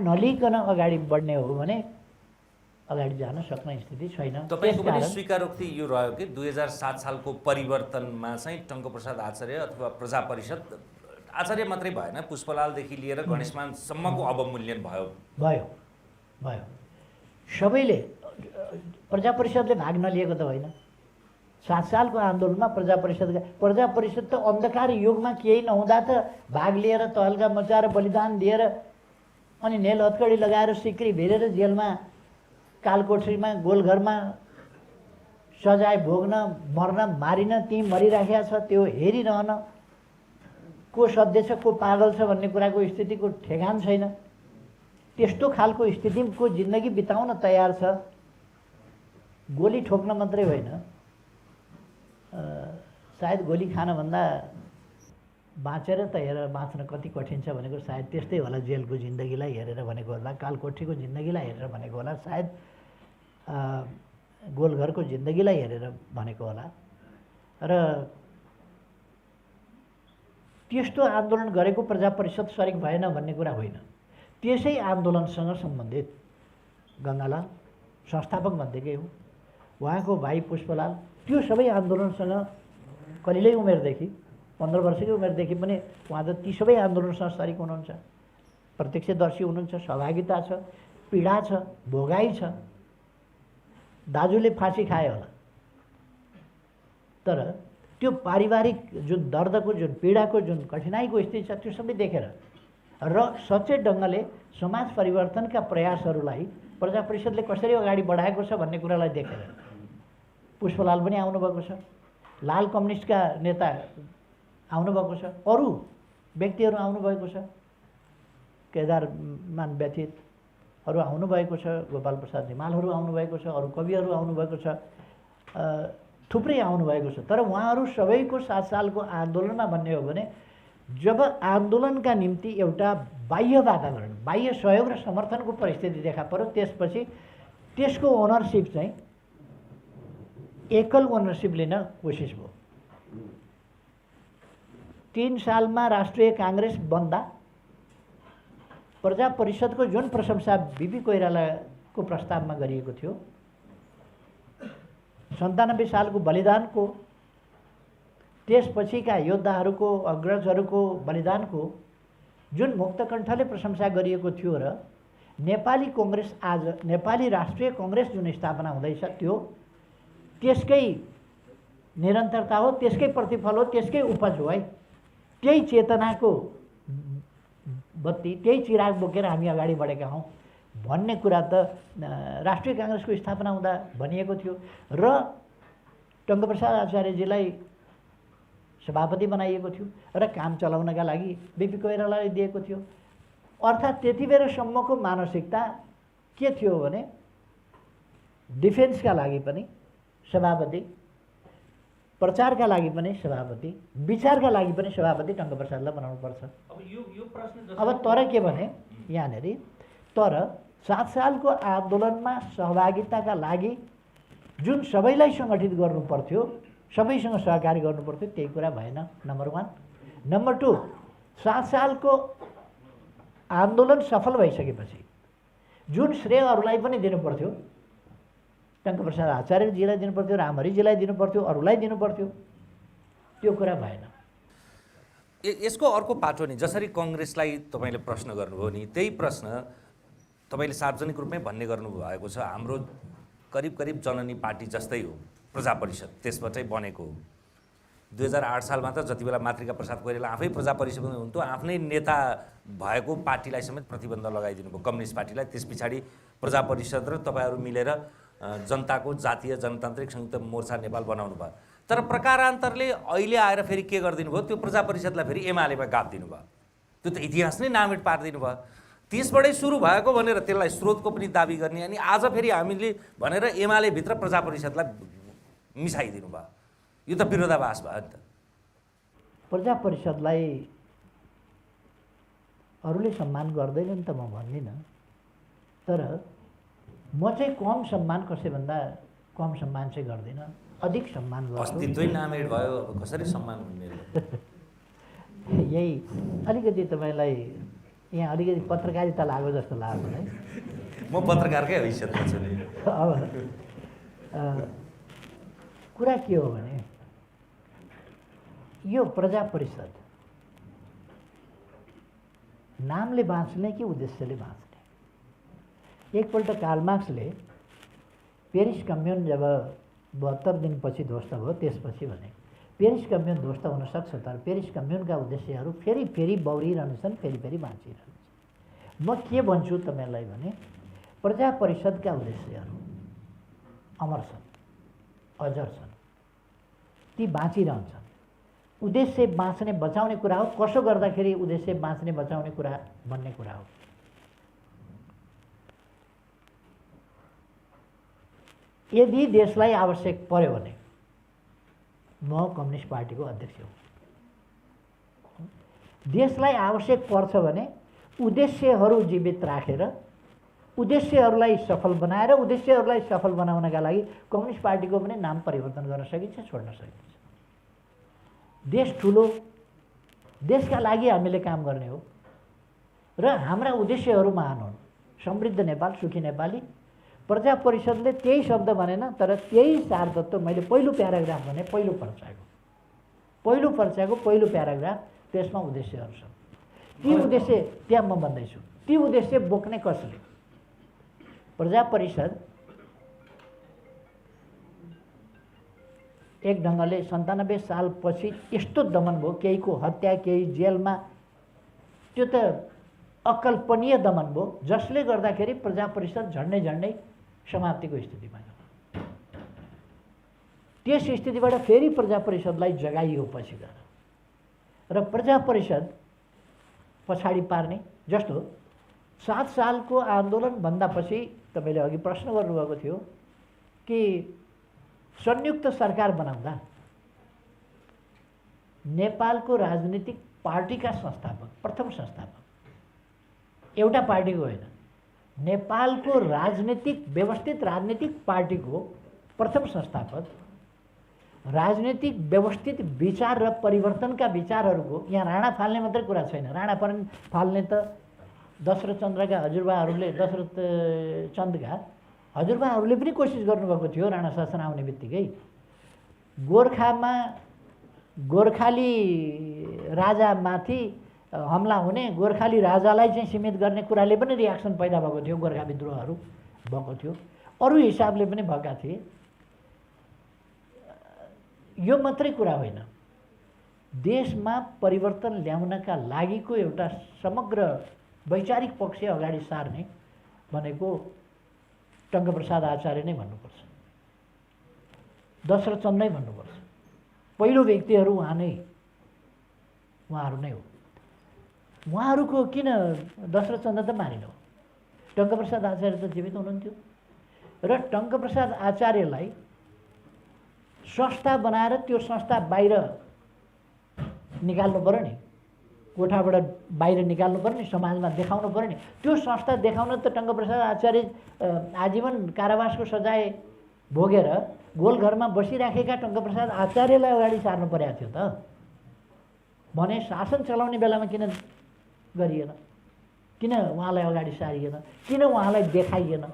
नलिकन अगाडि बढ्ने हो भने अगाडि जान सक्ने स्थिति छैन। तपाईँको पनि स्वीकारोक्ति यो रह्यो कि 2007 सालको परिवर्तनमा चाहिँ टङ्कप्रसाद आचार्य अथवा प्रजा परिषद, आचार्य मात्रै भएन, पुष्पलालदेखि लिएर गणेशमानसम्मको अवमूल्यन भयो। सबैले, प्रजा परिषदले भाग नलिएको त होइन। 7 सालको आन्दोलनमा प्रजा परिषद त अन्धकार युगमा केही नहुँदा त भाग लिएर तहल्का मचाएर बलिदान दिएर अनि नेल हतकडी लगाएर सिक्री भिरेर जेलमा, कालकोठरीमा, गोलघरमा सजाय भोग्न, मर्न, मारिन, ती मरिराखेका छ त्यो हेरिरहन को सध्य छ को पागल छ भन्ने कुराको स्थितिको ठेगान छैन। त्यस्तो खालको स्थितिको जिन्दगी बिताउन तयार छ। गोली ठोक्न मात्रै होइन, सायद गोली खानभन्दा बाँचेर त हेरेर बाँच्न कति कठिन छ भनेको सायद त्यस्तै होला। जेलको जिन्दगीलाई हेरेर भनेको होला, कालकोठरीको जिन्दगीलाई हेरेर भनेको होला, सायद गोलघरको जिन्दगीलाई हेरेर भनेको होला। र त्यस्तो आन्दोलन गरेको प्रजा परिषद सरिक भएन भन्ने कुरा होइन। त्यसै आन्दोलनसँग सम्बन्धित गङ्गालाल संस्थापक मध्येकै हो, उहाँको भाइ पुष्पलाल त्यो सबै आन्दोलनसँग कलिलै उमेरदेखि, 15 वर्षकै उमेरदेखि पनि उहाँ त ती सबै आन्दोलनसँग सरिक हुनुहुन्छ, प्रत्यक्षदर्शी हुनुहुन्छ, सहभागिता छ, पीडा छ, भोगाइ छ। दाजुले फाँसी खाए होला, तर त्यो पारिवारिक जुन दर्दको, जुन पीडाको, जुन कठिनाइको स्थिति छ त्यो सबै देखेर र सचेत ढङ्गले समाज परिवर्तनका प्रयासहरूलाई प्रजा परिषदले कसरी अगाडि बढाएको छ भन्ने कुरालाई देखेर पुष्पलाल पनि आउनुभएको छ, लाल कम्युनिस्टका नेता आउनुभएको छ, अरू व्यक्तिहरू आउनुभएको छ, केदारमान व्यतीत अरू आउनुभएको छ, गोपाल प्रसाद हिमालहरू आउनुभएको छ, अरू कविहरू आउनुभएको छ, थुप्रै आउनुभएको छ। तर उहाँहरू सबैको 7 सालको आन्दोलनमा भन्ने हो भने जब आन्दोलनका निम्ति एउटा बाह्य वातावरण, बाह्य सहयोग र समर्थनको परिस्थिति देखा पर्यो, त्यसपछि त्यसको ओनरसिप चाहिँ एकल ओनरसिप लिन कोसिस भयो। 3 सालमा राष्ट्रिय काङ्ग्रेस बन्दा प्रजा परिषदको जुन प्रशंसा बिपी कोइरालाको प्रस्तावमा गरिएको थियो, 97 सालको बलिदानको, त्यसपछिका योद्धाहरूको, अग्रजहरूको बलिदानको जुन मुक्तकण्ठले प्रशंसा गरिएको थियो र नेपाली काङ्ग्रेस आज नेपाली राष्ट्रिय काङ्ग्रेस जुन स्थापना हुँदैछ त्यो त्यसकै निरन्तरता हो, त्यसकै प्रतिफल हो, त्यसकै उपज हो है। त्यही चेतनाको बत्ती, त्यही चिराग बोकेर हामी अगाडि बढेका हौँ भन्ने कुरा त राष्ट्रिय काङ्ग्रेसको स्थापना हुँदा भनिएको थियो र टङ्कप्रसाद आचार्यजीलाई सभापति बनाइएको थियो र काम चलाउनका लागि बिपी कोइरालालाई दिएको थियो। अर्थात् त्यति बेलासम्मको मानसिकता के थियो भने डिफेन्सका लागि पनि सभापति, प्रचारका लागि पनि सभापति, विचारका लागि पनि सभापति टङ्कप्रसादलाई बनाउनुपर्छ। अब तर के भने यहाँनिर तर 7 सालको आन्दोलनमा सहभागिताका लागि जुन सबैलाई सङ्गठित गर्नुपर्थ्यो, सबैसँग सहकारी गर्नुपर्थ्यो, त्यही कुरा भएन, नम्बर 1। नम्बर 2, 7 सालको आन्दोलन सफल भइसकेपछि जुन श्रेय अरूलाई पनि दिनुपर्थ्यो, टङ्कप्रसाद आचार्यजीलाई दिनुपर्थ्यो, रामहरिजीलाई दिनुपर्थ्यो, अरूलाई दिनुपर्थ्यो, त्यो कुरा भएन। यसको अर्को पाटो नि, जसरी कङ्ग्रेसलाई तपाईँले प्रश्न गर्नुभयो नि, त्यही प्रश्न तपाईँले सार्वजनिक रूपमै भन्ने गर्नुभएको छ हाम्रो करिब करिब जननी पार्टी जस्तै हो प्रजा परिषद, त्यसबाटै बनेको हो। 2008 सालमा त जति बेला मातृका प्रसाद कोइराला आफै प्रजा परिषद हुन्थ्यो, आफ्नै नेता भएको पार्टीलाई समेत प्रतिबन्ध लगाइदिनु भयो, कम्युनिस्ट पार्टीलाई। त्यस पछाडि प्रजा परिषद र तपाईँहरू मिलेर जनताको जातीय जनतान्त्रिक संयुक्त मोर्चा नेपाल बनाउनु भयो। तर प्रकारान्तरले अहिले आएर फेरि के गरिदिनु भयो, त्यो प्रजा परिषदलाई फेरि एमालेमा गापिदिनु भयो। त्यो त इतिहास नै नामित पारिदिनु भयो। त्यसबाटै सुरु भएको भनेर त्यसलाई स्रोतको पनि दाबी गर्ने, अनि आज फेरि हामीले भनेर एमाले भित्र प्रजा परिषदलाई मिसाइदिनु भयो। यो त विरोधाभास भयो नि त। प्रजा परिषदलाई अरूले सम्मान गर्दैनन् त म भन्दिनँ, तर म चाहिँ कम सम्मान कसैभन्दा कम सम्मान चाहिँ गर्दिनँ, अधिक सम्मान गर्छु। अस्तित्वै नामेड भयो, अब कसरी सम्मान हुने? यही अलिकति तपाईँलाई यहाँ अलिकति पत्रकारिता लाग्यो जस्तो लाग्यो है। म पत्रकारकै हैसियतमा छु नि। अब कुरा के हो भने यो प्रजा परिषद नामले बाँच्ने कि उद्देश्यले बाँच्ने? एकपल्ट कार्ल मार्क्सले पेरिस कम्युन जब 72 दिनपछि ध्वस्त भयो, त्यसपछि भने पेरिस कम्युन ध्वस्त हुन सक्छ, तर पेरिस कम्युनका उद्देश्यहरू फेरि फेरि बौरिरहन्छन्, फेरि फेरि बाँचिरहन्छन्। म के भन्छु तपाईँलाई भने प्रजा परिषदका उद्देश्यहरू अमर छन्, अजर छन्, ती बाँचिरहन्छन्। उद्देश्य बाँच्ने बचाउने कुरा हो, कसो गर्दाखेरि उद्देश्य बाँच्ने बचाउने कुरा भन्ने कुरा हो। यदि देशलाई आवश्यक पर्यो भने म कम्युनिस्ट पार्टीको अध्यक्ष हुँ। देशलाई आवश्यक पर्छ भने उद्देश्यहरू जीवित राखेर उद्देश्यहरूलाई सफल बनाएर उद्देश्यहरूलाई सफल बनाउनका लागि कम्युनिस्ट पार्टीको पनि नाम परिवर्तन गर्न सकिन्छ, छोड्न सकिन्छ। देश ठुलो, देशका लागि हामीले काम गर्ने हो र हाम्रा उद्देश्यहरू महान हुन्। समृद्ध नेपाल, सुखी नेपाली। प्रजा परिषदले त्यही शब्द भनेन, तर त्यही सार तत्त्व मैले पहिलो प्याराग्राफ भने, पहिलो पर्चाको पहिलो प्याराग्राफ, त्यसमा उद्देश्यहरू छन्। ती उद्देश्य त्यहाँ म भन्दैछु, ती उद्देश्य बोक्ने कसले? प्रजा परिषद एक ढङ्गले 97 सालपछि यस्तो दमन भयो, केहीको हत्या, केही जेलमा, त्यो त अकल्पनीय दमन भयो, जसले गर्दाखेरि प्रजा परिषद झन्डै झन्डै समाप्तिको स्थितिमा गयो। त्यस स्थितिबाट फेरि प्रजा परिषदलाई जगाइयो पछि गएर, र प्रजा परिषद पछाडि पार्ने जस्तो 7 सालको आन्दोलनभन्दा पछि तपाईँले अघि प्रश्न गर्नुभएको थियो कि संयुक्त सरकार बनाउँदा नेपालको राजनीतिक पार्टीका संस्थापक, प्रथम संस्थापक एउटा पार्टीको होइन, नेपालको राजनीतिक व्यवस्थित राजनीतिक पार्टीको प्रथम संस्थापक, राजनीतिक व्यवस्थित विचार र परिवर्तनका विचारहरूको, यहाँ राणा फाल्ने मात्रै कुरा छैन। राणा फाल्ने त दशरथ चन्द्रका हजुरबाहरूले, दशरथ चन्दका हजुरबाहरूले पनि कोसिस गर्नुभएको थियो। राणा शासन आउने बित्तिकै गोर्खामा गोर्खाली राजामाथि हमला हुने, गोर्खाली राजालाई चाहिँ सीमित गर्ने कुराले पनि रियाक्सन पैदा भएको थियो, गोर्खा विद्रोहहरू भएको थियो, अरू हिसाबले पनि भएका थिए। यो मात्रै कुरा होइन, देशमा परिवर्तन ल्याउनका लागिको एउटा समग्र वैचारिक पक्ष अगाडि सार्ने भनेको टङ्कप्रसाद आचार्य नै भन्नुपर्छ, दशरथ चन्द नै भन्नुपर्छ। पहिलो व्यक्तिहरू उहाँहरू नै हो। उहाँहरूको किन दशरथ चन्द त मारिनु, टङ्कप्रसाद आचार्य त जीवित हुनुहुन्थ्यो, र टङ्कप्रसाद आचार्यलाई संस्था बनाएर त्यो संस्था बाहिर निकाल्नु पर्यो नि, कोठाबाट बाहिर निकाल्नु पर्यो नि, समाजमा देखाउनु पर्यो नि। त्यो संस्था देखाउन त टङ्कप्रसाद आचार्य आजीवन कारावासको सजाय भोगेर गोलघरमा बसिराखेका टङ्कप्रसाद आचार्यलाई अगाडि सार्नु परेको थियो त। भने शासन चलाउने बेलामा किन गरिएन, किन उहाँलाई अगाडि सारिएन, किन उहाँलाई देखाइएन?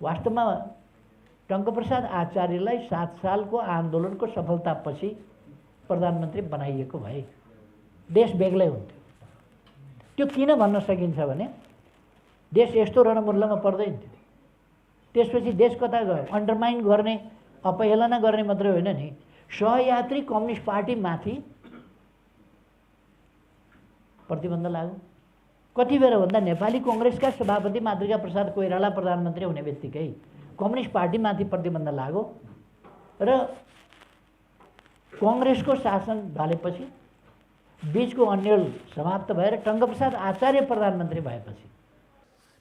वास्तवमा टङ्कप्रसाद आचार्यलाई 7 सालको आन्दोलनको सफलतापछि प्रधानमन्त्री बनाइएको भए देश बेग्लै हुन्थ्यो। त्यो किन भन्न सकिन्छ भने देश यस्तो रणमुल्लमा पर्दैन थियो। त्यसपछि देश कता गयो? अन्डरमाइन गर्ने, अपहेलना गर्ने मात्रै होइन नि, सहयात्री कम्युनिस्ट पार्टीमाथि प्रतिबन्ध लाग्यो। कति बेर भन्दा नेपाली कङ्ग्रेसका सभापति मातृका प्रसाद कोइराला प्रधानमन्त्री हुने बित्तिकै कम्युनिस्ट पार्टीमाथि प्रतिबन्ध लाग्यो र कङ्ग्रेसको शासन ढलेपछि बीचको अन्यल समाप्त भएर टङ्कप्रसाद आचार्य प्रधानमन्त्री भएपछि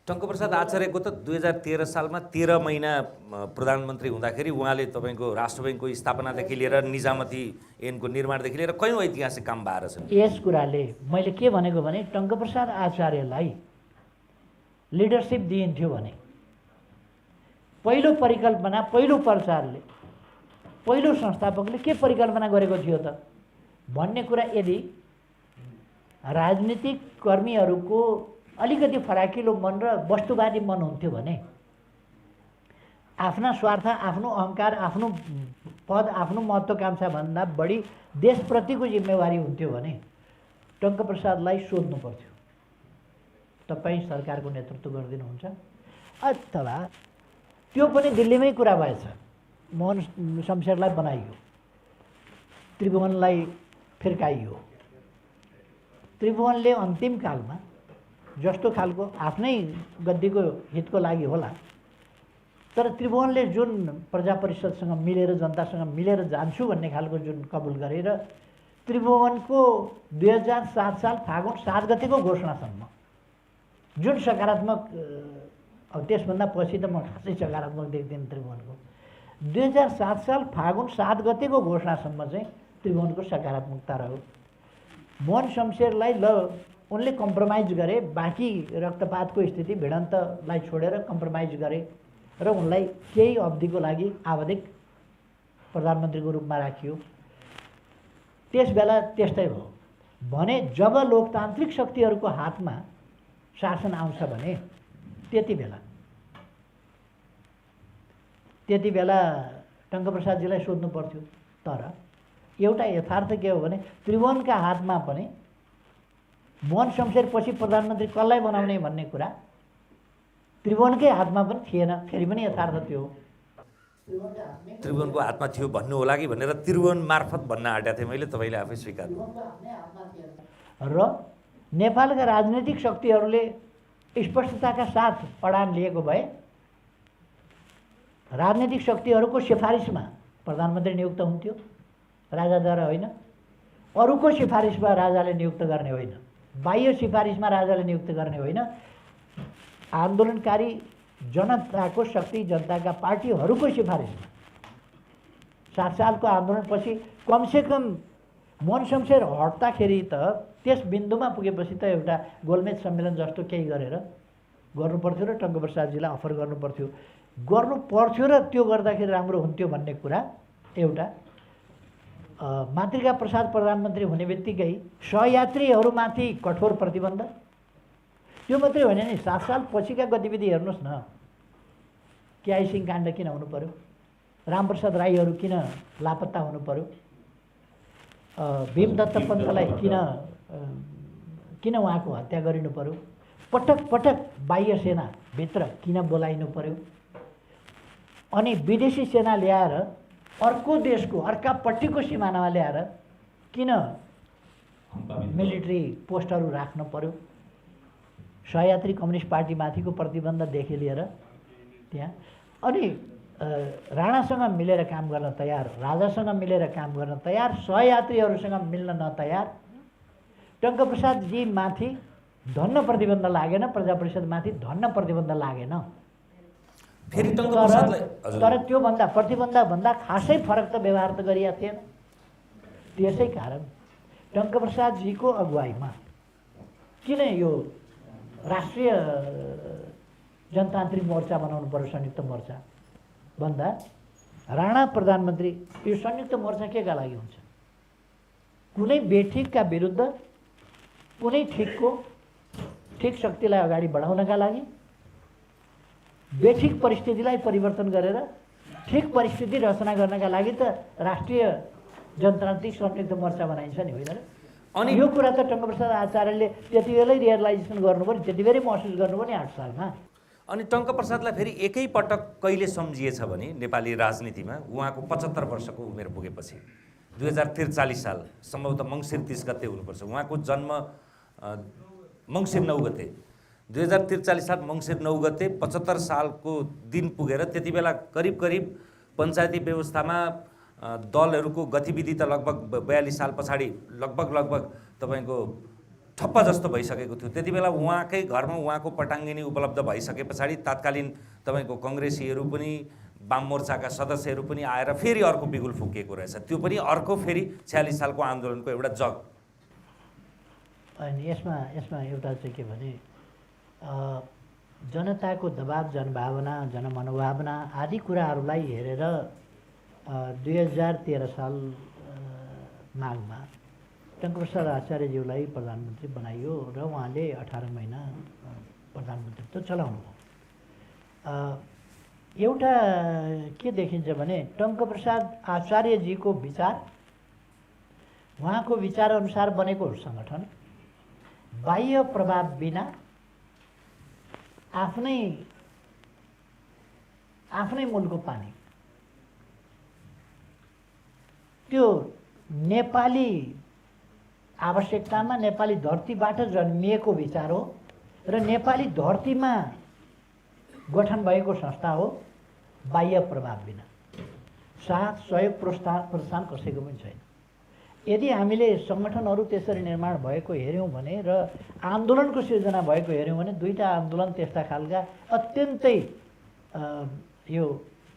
टङ्कप्रसाद आचार्यको त 2013 सालमा 13 महिना प्रधानमन्त्री हुँदाखेरि उहाँले तपाईँको राष्ट्र बैङ्कको स्थापनादेखि लिएर निजामती ऐनको निर्माणदेखि लिएर कयौँ ऐतिहासिक काम भएर छन्। यस कुराले मैले के भनेको भने टङ्कप्रसाद आचार्यलाई लिडरसिप दिइन्थ्यो भने पहिलो परिकल्पना, पहिलो प्रचारले, पहिलो संस्थापकले के परिकल्पना गरेको थियो त भन्ने कुरा यदि राजनीतिक कर्मीहरूको अलिकति फराकिलो मन र वस्तुवादी मन हुन्थ्यो भने, आफ्ना स्वार्थ, आफ्नो अहङ्कार, आफ्नो पद, आफ्नो महत्त्वाकांक्षा भन्दा बढी देशप्रतिको जिम्मेवारी हुन्थ्यो भने टङ्कप्रसादलाई सोध्नु पर्थ्यो, तपाईँ सरकारको नेतृत्व गरिदिनुहुन्छ? अथवा त्यो पनि दिल्लीमै कुरा भएछ, मोहन शमशेरलाई बनाइयो, त्रिभुवनलाई फिर्काइयो। त्रिभुवनले अन्तिम कालमा जस्तो खालको आफ्नै गद्दीको हितको लागि होला, तर त्रिभुवनले जुन प्रजा परिषदसँग मिलेर, जनतासँग मिलेर जान्छु भन्ने खालको जुन कबुल गरेर त्रिभुवनको 2007 साल फागुन 7 गतेको घोषणासम्म जुन सकारात्मक, अब त्यसभन्दा पछि त म खासै सकारात्मक देख्दिनँ त्रिभुवनको, 2007 साल फागुन 7 गतेको घोषणासम्म चाहिँ त्रिभुवनको सकारात्मकता रह्यो। मोहन शमशेरलाई उनले कम्प्रोमाइज गरे, बाँकी रक्तपातको स्थिति भिडन्तलाई छोडेर कम्प्रोमाइज गरे र उनलाई केही अवधिको लागि आवधिक प्रधानमन्त्रीको रूपमा राखियो। त्यस बेला त्यस्तै भयो भने जब लोकतान्त्रिक शक्तिहरूको हातमा शासन आउँछ भने त्यति बेला टङ्कप्रसादजीलाई सोध्नु पर्थ्यो। तर एउटा यथार्थ के हो भने त्रिभुवनका हातमा पनि मोहन शमशेर पछि प्रधानमन्त्री कसलाई बनाउने भन्ने कुरा त्रिभुवनकै हातमा पनि थिएन। फेरि पनि यथार्थ त्यो त्रिभुवनको हातमा थियो भन्नु होला कि भनेर त्रिभुवन मार्फत भन्न आँटेको थिएँ मैले, तपाईँले आफै स्वीकार। र नेपालका राजनैतिक शक्तिहरूले स्पष्टताका साथ अडान लिएको भए राजनैतिक शक्तिहरूको सिफारिसमा प्रधानमन्त्री नियुक्त हुन्थ्यो, राजाद्वारा होइन। अरूको सिफारिसमा राजाले नियुक्त गर्ने होइन, बाह्य सिफारिसमा राजाले नियुक्त गर्ने होइन। आन्दोलनकारी जनताको शक्ति, जनताका पार्टीहरूको सिफारिसमा 7 सालको आन्दोलनपछि कमसेकम मोहन शमशेर हट्दाखेरि त त्यस बिन्दुमा पुगेपछि त एउटा गोलमेज सम्मेलन जस्तो केही गरेर गर्नुपर्थ्यो र टङ्कप्रसादजीलाई अफर गर्नुपर्थ्यो र त्यो गर्दाखेरि राम्रो हुन्थ्यो भन्ने कुरा एउटा। मातृका प्रसाद प्रधानमन्त्री हुने बित्तिकै सहयात्रीहरूमाथि कठोर प्रतिबन्ध, त्यो मात्रै होइन नि, 7 साल पछिका गतिविधि हेर्नुहोस् न। केआई सिंह काण्ड किन हुनु पर्यो? रामप्रसाद राईहरू किन लापत्ता हुनु पर्यो? भीमदत्त पन्तलाई किन उहाँको हत्या गरिनु पर्यो? पटक पटक बाह्य सेनाभित्र किन बोलाइनु पर्यो? अनि विदेशी सेना ल्याएर अर्को देशको अर्कापट्टिको सिमानामा ल्याएर किन मिलिट्री पोस्टहरू राख्नु पर्यो? सहयात्री कम्युनिस्ट पार्टीमाथिको प्रतिबन्धदेखि लिएर त्यहाँ अनि राणासँग मिलेर काम गर्न तयार, राजासँग मिलेर काम गर्न तयार, सहयात्रीहरूसँग मिल्न नतयार। टङ्कप्रसादजी माथि धन्न प्रतिबन्ध लागेन, प्रजा परिषदमाथि धन्न प्रतिबन्ध लागेन। फेरि टङ्कप्रसादलाई तर त्योभन्दा प्रतिबन्धभन्दा खासै फरक त व्यवहार त गरिएको थिएन। त्यसै कारण टङ्कप्रसादजीको अगुवाईमा किन यो राष्ट्रिय जनतान्त्रिक मोर्चा बनाउनु पर्यो, संयुक्त मोर्चा भन्दा राणा प्रधानमन्त्री, यो संयुक्त मोर्चा केका लागि हुन्छ? कुनै बेठिकका विरुद्ध कुनै ठिक शक्तिलाई अगाडि बढाउनका लागि, बेठिक परिस्थितिलाई परिवर्तन गरेर ठिक परिस्थिति रचना गर्नका लागि त राष्ट्रिय जनतान्त्रिक संयुक्त मोर्चा बनाइन्छ नि, होइन र? अनि यो कुरा त टङ्कप्रसाद आचार्यले त्यति बेलै रियलाइजेसन गर्नु पर्यो, त्यति बेलै महसुस गर्नु पर्यो 8 सालमा। अनि टङ्कप्रसादलाई फेरि एकैपटक कहिले सम्झिएछ भने नेपाली राजनीतिमा उहाँको 75 वर्षको उमेर पुगेपछि 2043 साल सम्भवतः मङ्सिर 30 गते हुनुपर्छ। उहाँको जन्म मङ्सिर 9 गते, 2043 साल मङ्सिर 9 गते 75 सालको दिन पुगेर त्यति बेला करिब करिब पञ्चायती व्यवस्थामा दलहरूको गतिविधि त लगभग 42 साल पछाडि लगभग तपाईँको ठप्प जस्तो भइसकेको थियो। त्यति बेला उहाँकै घरमा उहाँको पटाङ्गिनी उपलब्ध भइसके पछाडि तात्कालीन तपाईँको कङ्ग्रेसीहरू पनि वाम मोर्चाका सदस्यहरू पनि आएर फेरि अर्को बिगुल फुकिएको रहेछ। त्यो पनि अर्को फेरि 46 सालको आन्दोलनको एउटा जग। अनि यसमा एउटा चाहिँ के भने जनताको दबाब, जनभावना, जनमनोभावना आदि कुराहरूलाई हेरेर 2013 साल माघमा टङ्कप्रसाद आचार्यज्यूलाई प्रधानमन्त्री बनाइयो र उहाँले 18 महिना प्रधानमन्त्रीत्व चलाउनु भयो। एउटा के देखिन्छ भने टङ्कप्रसाद आचार्यजीको विचार, उहाँको विचारअनुसार बनेको सङ्गठन बाह्य प्रभाव बिना आफ्नै मूलको पानी, त्यो नेपाली आवश्यकतामा नेपाली धरतीबाट जन्मिएको विचार हो र नेपाली धरतीमा गठन भएको संस्था हो। बाह्य प्रभाव बिना साथ सहयोग प्रोत्साहन कसैको पनि छैन। यदि हामीले सङ्गठनहरू त्यसरी निर्माण भएको हेऱ्यौँ भने र आन्दोलनको सिर्जना भएको हेऱ्यौँ भने दुईटा आन्दोलन त्यस्ता खालका अत्यन्तै यो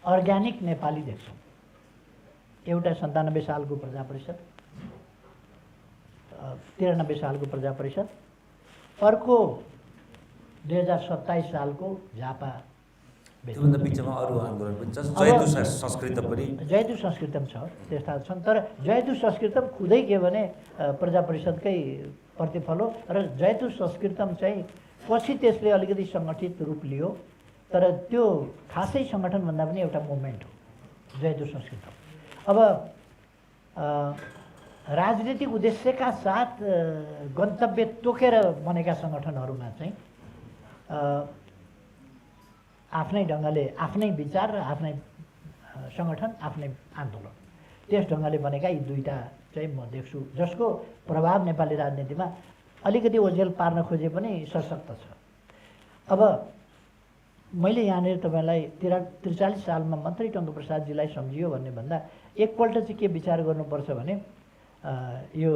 अर्ग्यानिक नेपाली देख्छौँ। एउटा 97 सालको प्रजा परिषद, 93 सालको प्रजा परिषद, अर्को 2027 सालको झापा। त्योभन्दा बिचमा अरू आन्दोलन पनि छ, जयतु संस्कृतम पनि, जयतु संस्कृतम छ, त्यस्ता छन्। तर जयतु संस्कृतम खुदै के भने प्रजा परिषदकै प्रतिफल हो र जयतु संस्कृतम चाहिँ पछि त्यसले अलिकति सङ्गठित रूप लियो, तर त्यो खासै सङ्गठनभन्दा पनि एउटा मुभमेन्ट हो जयतु संस्कृतम। अब राजनीतिक उद्देश्यका साथ गन्तव्य तोकेर बनेका सङ्गठनहरूमा चाहिँ आफ्नै ढङ्गले आफ्नै विचार र आफ्नै सङ्गठन, आफ्नै आन्दोलन, त्यस ढङ्गले बनेका यी दुईटा चाहिँ म देख्छु, जसको प्रभाव नेपाली राजनीतिमा अलिकति ओझेल पार्न खोजे पनि सशक्त छ। अब मैले यहाँनिर तपाईँलाई 43 सालमा मात्रै टङ्कप्रसादजीलाई सम्झियो भन्ने भन्दा एकपल्ट चाहिँ के विचार गर्नुपर्छ भने यो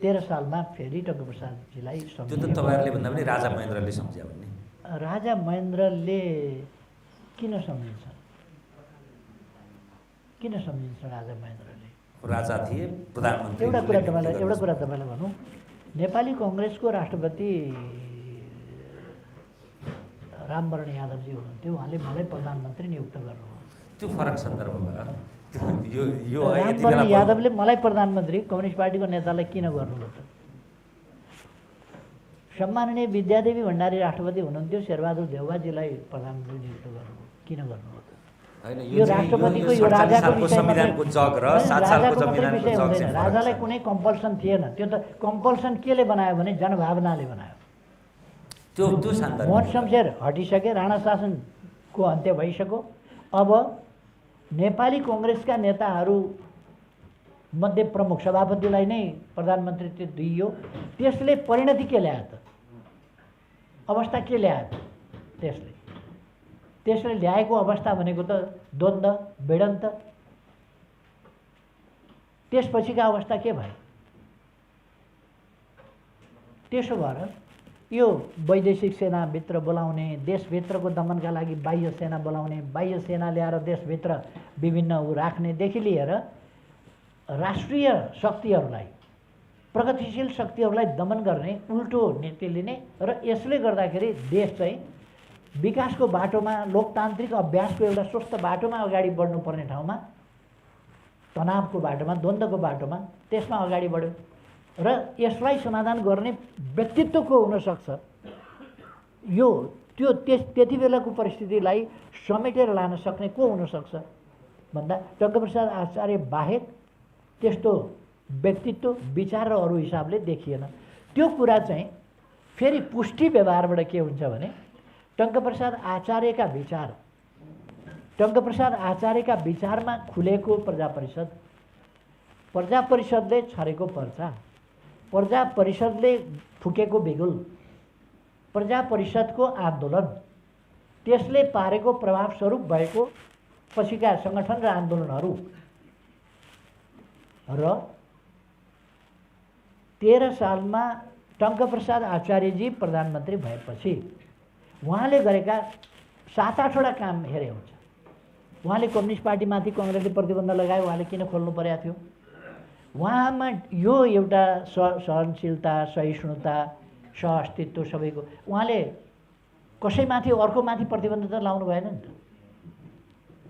13 सालमा फेरि टङ्कप्रसादजीलाई सम्झियो। त्यो त तपाईँहरूले भन्दा पनि राजा महेन्द्रले सम्झ्या भन्ने। राजा महेन्द्रले किन सम्झिन्छन्? किन सम्झिन्छ राजा महेन्द्रले? राजा थिए, प्रधानमन्त्री। एउटा कुरा तपाईँलाई भनौँ, नेपाली कङ्ग्रेसको राष्ट्रपति रामवरण यादवजी हुनुहुन्थ्यो, उहाँले मलाई प्रधानमन्त्री नियुक्त गर्नुभयो। त्यो फरक सन्दर्भमा यो रामवरण यादवले मलाई प्रधानमन्त्री कम्युनिस्ट पार्टीको नेतालाई किन गर्नुभयो त? सम्माननीय विद्यादेवी भण्डारी राष्ट्रपति हुनुहुन्थ्यो, शेरबहादुर देउवाजीलाई प्रधानमन्त्री नियुक्त गर्नुभयो, किन गर्नुभयो त? यो राष्ट्रपतिको, यो राजाको संविधानको जग र 7 सालको संविधानको जग चाहिँ राजालाई कुनै कम्पल्सन थिएन। त्यो त कम्पल्सन केले बनायो भने जनभावनाले बनायो। त्यो सन्दर्भ मोहन शमशेर हटिसके, राणा शासनको अन्त्य भइसक्यो। अब नेपाली कङ्ग्रेसका नेताहरू मध्ये प्रमुख सभापतिलाई नै प्रधानमन्त्रीत्व दिइयो। त्यसले परिणति के ल्यायो त? अवस्था के ल्यायो त? त्यसले ल्याएको अवस्था भनेको त द्वन्द्व, भिडन्त। त्यसपछिका अवस्था के भयो? त्यसो भएर यो वैदेशिक सेनाभित्र बोलाउने, देशभित्रको दमनका लागि बाह्य सेना बोलाउने, बाह्य सेना ल्याएर देशभित्र विभिन्न राख्नेदेखि लिएर राष्ट्रिय शक्तिहरूलाई, प्रगतिशील शक्तिहरूलाई दमन गर्ने उल्टो नीति लिने र यसले गर्दाखेरि देश चाहिँ विकासको बाटोमा, लोकतान्त्रिक अभ्यासको एउटा स्वस्थ बाटोमा अगाडि बढ्नुपर्ने ठाउँमा तनावको बाटोमा, द्वन्द्वको बाटोमा त्यसमा अगाडि बढ्यो। र यसलाई समाधान गर्ने व्यक्तित्व को हुनसक्छ, यो त्यो त्यति बेलाको परिस्थितिलाई समेटेर लान सक्ने को हुनसक्छ भन्दा टङ्कप्रसाद आचार्य बाहेक त्यस्तो व्यक्तित्व विचार र अरू हिसाबले देखिएन। त्यो कुरा चाहिँ फेरि पुष्टि व्यवहारबाट के हुन्छ भने टङ्कप्रसाद आचार्यका विचारमा खुलेको प्रजा परिषदले छरेको पर्चा, प्रजा परिषदले फुकेको बिगुल, प्रजा परिषदको आन्दोलन, त्यसले पारेको प्रभावस्वरूप भएको पछिका सङ्गठन र आन्दोलनहरू र 13 सालमा टङ्कप्रसाद आचार्यजी प्रधानमन्त्री भएपछि उहाँले गरेका 7-8वटा काम हेरे हुन्छ। उहाँले कम्युनिस्ट पार्टीमाथि कङ्ग्रेसले प्रतिबन्ध लगायो, उहाँले किन खोल्नु परेको थियो? उहाँमा यो एउटा सहनशीलता, सहिष्णुता, सहअस्तित्व सबैको, उहाँले कसैमाथि अर्कोमाथि प्रतिबन्ध त लाउनु भएन नि त।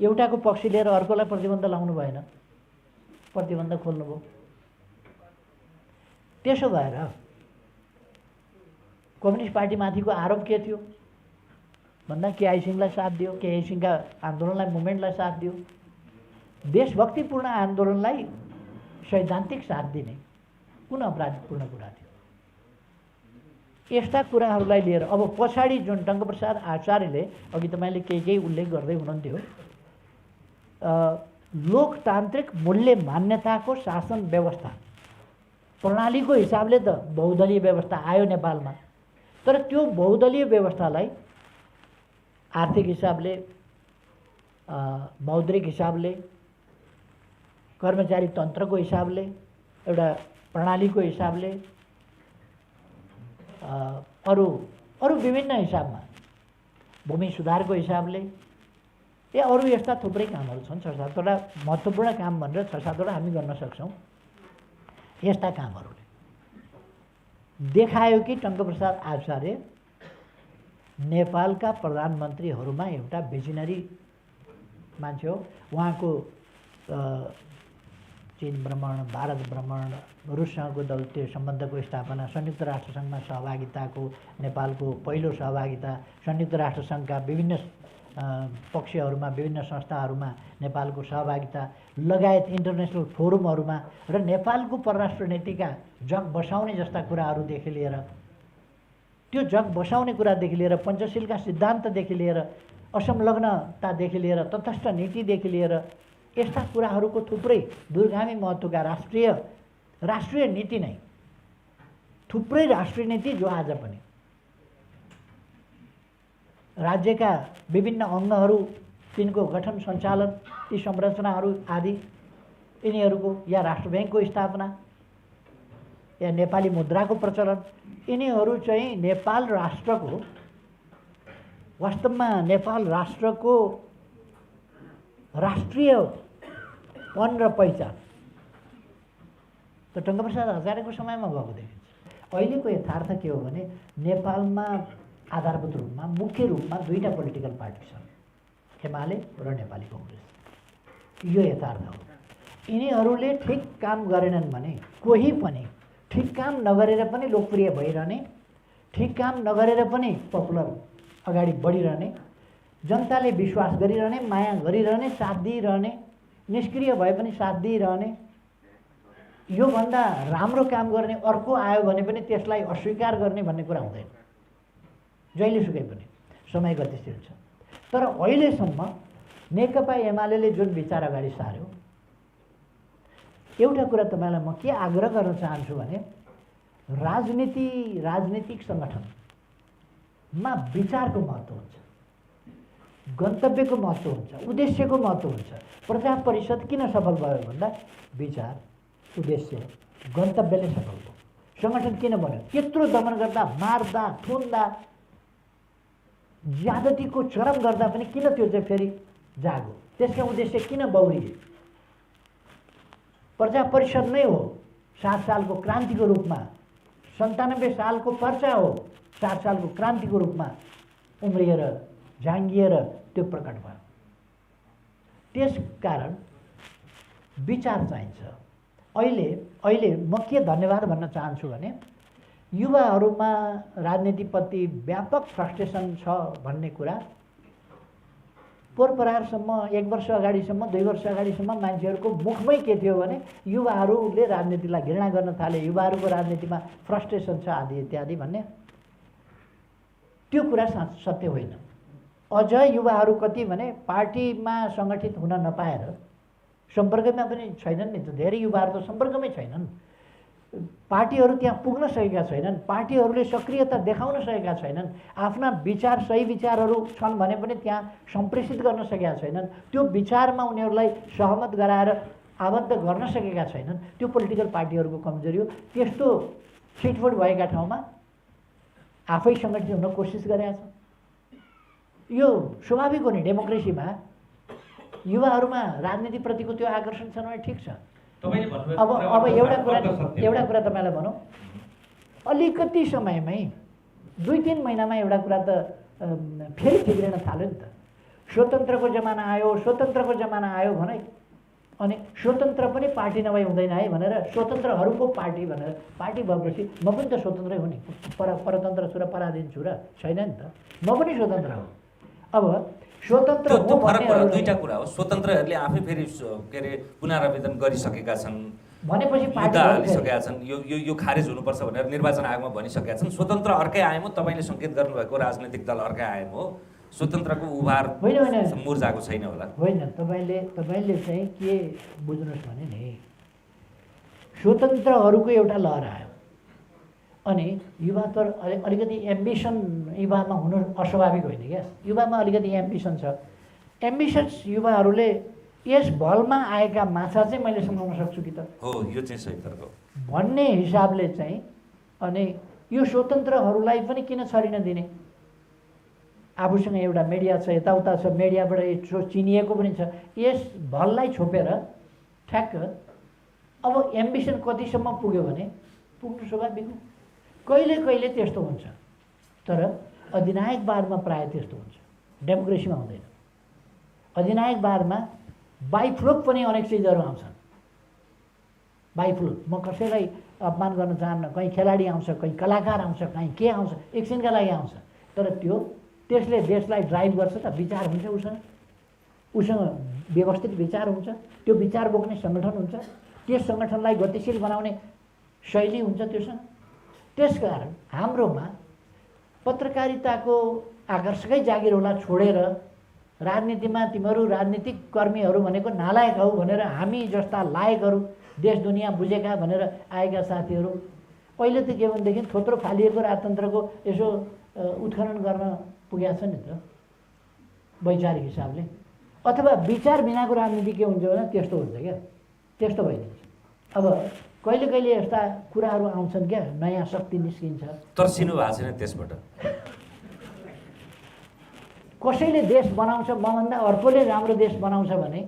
एउटाको पक्ष लिएर अर्कोलाई प्रतिबन्ध लाउनु भएन, प्रतिबन्ध खोल्नुभयो। त्यसो भएर कम्युनिस्ट पार्टीमाथिको आरोप के थियो भन्दा केआई सिंहलाई साथ दियो, केआई सिंहका आन्दोलनलाई, मुभमेन्टलाई साथ दियो। देशभक्तिपूर्ण आन्दोलनलाई सैद्धान्तिक साथ दिने कुन अपराधपूर्ण कुरा थियो? यस्ता कुराहरूलाई लिएर अब पछाडि जुन टङ्कप्रसाद आचार्यले, अघि तपाईँले केही उल्लेख गर्दै हुनुहुन्थ्यो, लोकतान्त्रिक मूल्य मान्यताको शासन व्यवस्था प्रणालीको हिसाबले त बहुदलीय व्यवस्था आयो नेपालमा, तर त्यो बहुदलीय व्यवस्थालाई आर्थिक हिसाबले, मौद्रिक हिसाबले, कर्मचारी तन्त्रको हिसाबले, एउटा प्रणालीको हिसाबले, अरू विभिन्न हिसाबमा, भूमि सुधारको हिसाबले, या अरू यस्ता थुप्रै कामहरू छन्। 6-7वटा महत्त्वपूर्ण काम भनेर 6-7वटा हामी गर्न सक्छौँ। यस्ता कामहरूले देखायो कि टङ्कप्रसाद आचार्य नेपालका प्रधानमन्त्रीहरूमा एउटा भिजनरी मान्छे हो। उहाँको चीन भ्रमण, भारत भ्रमण, रुससँगको दौत्य सम्बन्धको स्थापना, संयुक्त राष्ट्रसङ्घमा सहभागिताको, नेपालको पहिलो सहभागिता, संयुक्त राष्ट्रसङ्घका विभिन्न पक्षहरूमा, विभिन्न संस्थाहरूमा नेपालको सहभागिता लगायत इन्टरनेसनल फोरमहरूमा र नेपालको परराष्ट्र नीतिका जग बसाउने जस्ता कुराहरूदेखि लिएर, त्यो जग बसाउने कुरादेखि लिएर, पञ्चशीलका सिद्धान्तदेखि लिएर, असंलग्नतादेखि लिएर, तटस्थ नीतिदेखि लिएर, यस्ता कुराहरूको थुप्रै दूरगामी महत्त्वका राष्ट्रिय नीति नै, थुप्रै राष्ट्रिय नीति जो आज पनि राज्यका विभिन्न अङ्गहरू, तिनको गठन सञ्चालन, ती संरचनाहरू आदि, यिनीहरूको या राष्ट्र ब्याङ्कको स्थापना या नेपाली मुद्राको प्रचलन, यिनीहरू चाहिँ नेपाल राष्ट्रको, वास्तवमा नेपाल राष्ट्रको राष्ट्रियपन र पहिचान त टङ्कप्रसाद आचार्यको समयमा भएको देखिन्छ। अहिलेको यथार्थ के हो भने नेपालमा आधारभूत रूपमा, मुख्य रूपमा 2टा पोलिटिकल पार्टी छन्, एमाले र नेपाली कङ्ग्रेस। यो यथार्थ हो। यिनीहरूले ठिक काम गरेनन् भने, कोही पनि ठिक काम नगरेर पनि लोकप्रिय भइरहने, ठिक काम नगरेर पनि पपुलर अगाडि बढिरहने, जनताले विश्वास गरिरहने, माया गरिरहने, साथ दिइरहने, निष्क्रिय भए पनि साथ दिइरहने, योभन्दा राम्रो काम गर्ने अर्को आयो भने पनि त्यसलाई अस्वीकार गर्ने भन्ने कुरा हुँदैन। जहिलेसुकै पनि समय गतिशील छ। तर अहिलेसम्म नेकपा एमाले जुन विचार अगाडि सार्यो, एउटा कुरा तपाईँलाई म के आग्रह गर्न चाहन्छु भने राजनीतिक सङ्गठनमा विचारको महत्त्व हुन्छ, गन्तव्यको महत्त्व हुन्छ, उद्देश्यको महत्त्व हुन्छ। प्रजा परिषद किन सफल भयो भन्दा विचार, उद्देश्य, गन्तव्यले सफल भयो। सङ्गठन किन बन्यो? त्यत्रो दमन गर्दा, मार्दा, थुन्दा, ज्यादतीको चरम गर्दा पनि किन त्यो चाहिँ फेरि जाग्यो? त्यसका उद्देश्य किन बौरिए? प्रजा परिषद नै हो 7 सालको क्रान्तिको रूपमा, 97 सालको पर्चा हो 7 सालको क्रान्तिको रूपमा उम्रिएर झाङ्गिएर त्यो प्रकट भयो। त्यसकारण विचार चाहिन्छ। अहिले म के धन्यवाद भन्न चाहन्छु भने युवाहरूमा राजनीतिप्रति व्यापक फ्रस्ट्रेसन छ भन्ने कुरा पोरपरारसम्म 1 वर्ष अगाडिसम्म 2 वर्ष अगाडिसम्म मान्छेहरूको मुखमै के थियो भने युवाहरूले राजनीतिलाई घृणा गर्न थाले, युवाहरूको राजनीतिमा फ्रस्ट्रेसन छ आदि इत्यादि भन्ने। त्यो कुरा सत्य होइन। अझ युवाहरू कति भने पार्टीमा सङ्गठित हुन नपाएर सम्पर्कमा पनि छैनन् नि त। धेरै युवाहरू त सम्पर्कमै छैनन्, पार्टीहरू त्यहाँ पुग्न सकेका छैनन्, पार्टीहरूले सक्रियता देखाउन सकेका छैनन्, आफ्ना विचार सही विचारहरू छन् भने पनि त्यहाँ सम्प्रेषित गर्न सकेका छैनन्, त्यो विचारमा उनीहरूलाई सहमत गराएर आबद्ध गर्न सकेका छैनन्। त्यो पोलिटिकल पार्टीहरूको कमजोरी हो। त्यस्तो छिटफुट भएका ठाउँमा आफै सङ्गठित हुन कोसिस गरेका छ। यो स्वाभाविक हो नि, डेमोक्रेसीमा युवाहरूमा राजनीतिप्रतिको त्यो आकर्षण छ भने ठिक छ। अब एउटा कुरा तपाईँलाई भनौँ, अलिकति समयमै 2-3 महिनामा एउटा कुरा त फेरि ठिक्रिन थाल्यो नि त। स्वतन्त्रको जमाना आयो भने अनि स्वतन्त्र पनि पार्टी नभई हुँदैन है भनेर स्वतन्त्रहरूको पार्टी भनेर पार्टी भएपछि म पनि त स्वतन्त्रै हो नि, परतन्त्र छु र पराधीन छु र छैन नि त, म पनि स्वतन्त्र हो। अब स्वतन्त्र त्यो फरक कुरा, दुईटा कुरा हो। स्वतन्त्रहरूले आफै फेरि के अरे पुनरावेदन गरिसकेका छन् भनेपछि मुद्दा हालिसकेका छन्, यो खारेज हुनुपर्छ भनेर निर्वाचन आयोगमा भनिसकेका छन्। स्वतन्त्र अर्कै आयाम हो, तपाईँले सङ्केत गर्नुभएको राजनैतिक दल अर्कै आयाम हो। स्वतन्त्रको उभार मुर्जाको छैन होला। होइन, तपाईँले चाहिँ के बुझ्नुहोस् भने नि, स्वतन्त्रहरूको एउटा लहर आयो अनि युवा त अलिकति एम्बिसन युवामा हुनु अस्वाभाविक होइन क्या। युवामा अलिकति एम्बिसन छ। एम्बिसन्स युवाहरूले यस भलमा आएका माछा चाहिँ मैले समाउन सक्छु कि त हो, यो चाहिँ सही तर्क हो भन्ने हिसाबले चाहिँ अनि यो स्वतन्त्रहरूलाई पनि किन छरिन दिने। आफूसँग एउटा मिडिया छ, यताउता छ, मिडियाबाट चिनिएको पनि छ। यस भललाई छोपेर ठ्याक्क अब एम्बिसन कतिसम्म पुग्यो भने पुग्नु स्वाभाविक हो। कहिले कहिले त्यस्तो हुन्छ, तर अधिनायकवादमा प्रायः त्यस्तो हुन्छ, डेमोक्रेसीमा हुँदैन। अधिनायकवादमा बाइफ्लोक पनि अनेक चिजहरू आउँछन्। बाइफ्लोक, म कसैलाई अपमान गर्न चाहन्न, कहीँ खेलाडी आउँछ, कहीँ कलाकार आउँछ, कहीँ के आउँछ, एकछिनका लागि आउँछ, तर त्यसले देशलाई ड्राइभ गर्छ त। विचार हुन्छ उसँग व्यवस्थित विचार हुन्छ, त्यो विचार बोक्ने सङ्गठन हुन्छ, त्यस सङ्गठनलाई गतिशील बनाउने शैली हुन्छ त्योसँग। त्यसकारण हाम्रोमा पत्रकारिताको आकर्षकै जागिर होला छोडेर राजनीतिमा तिमीहरू राजनीतिक कर्मीहरू भनेको नालायक हौ भनेर हामी जस्ता लायकहरू देश दुनियाँ बुझेका भनेर आएका साथीहरू अहिले त के भनेदेखि थोत्रो फालिएको राजतन्त्रको यसो उत्खनन गर्न पुगेका छ नि त वैचारिक हिसाबले। अथवा विचार बिनाको राजनीति के हुन्छ भने त्यस्तो हुन्छ क्या, त्यस्तो भइदिन्छ। अब कहिले कहिले यस्ता कुराहरू आउँछन् क्या, नयाँ शक्ति निस्किन्छ। तर्सिनु भएको छैन त्यसबाट? कसैले देश बनाउँछ, मभन्दा अर्कोले राम्रो देश बनाउँछ भने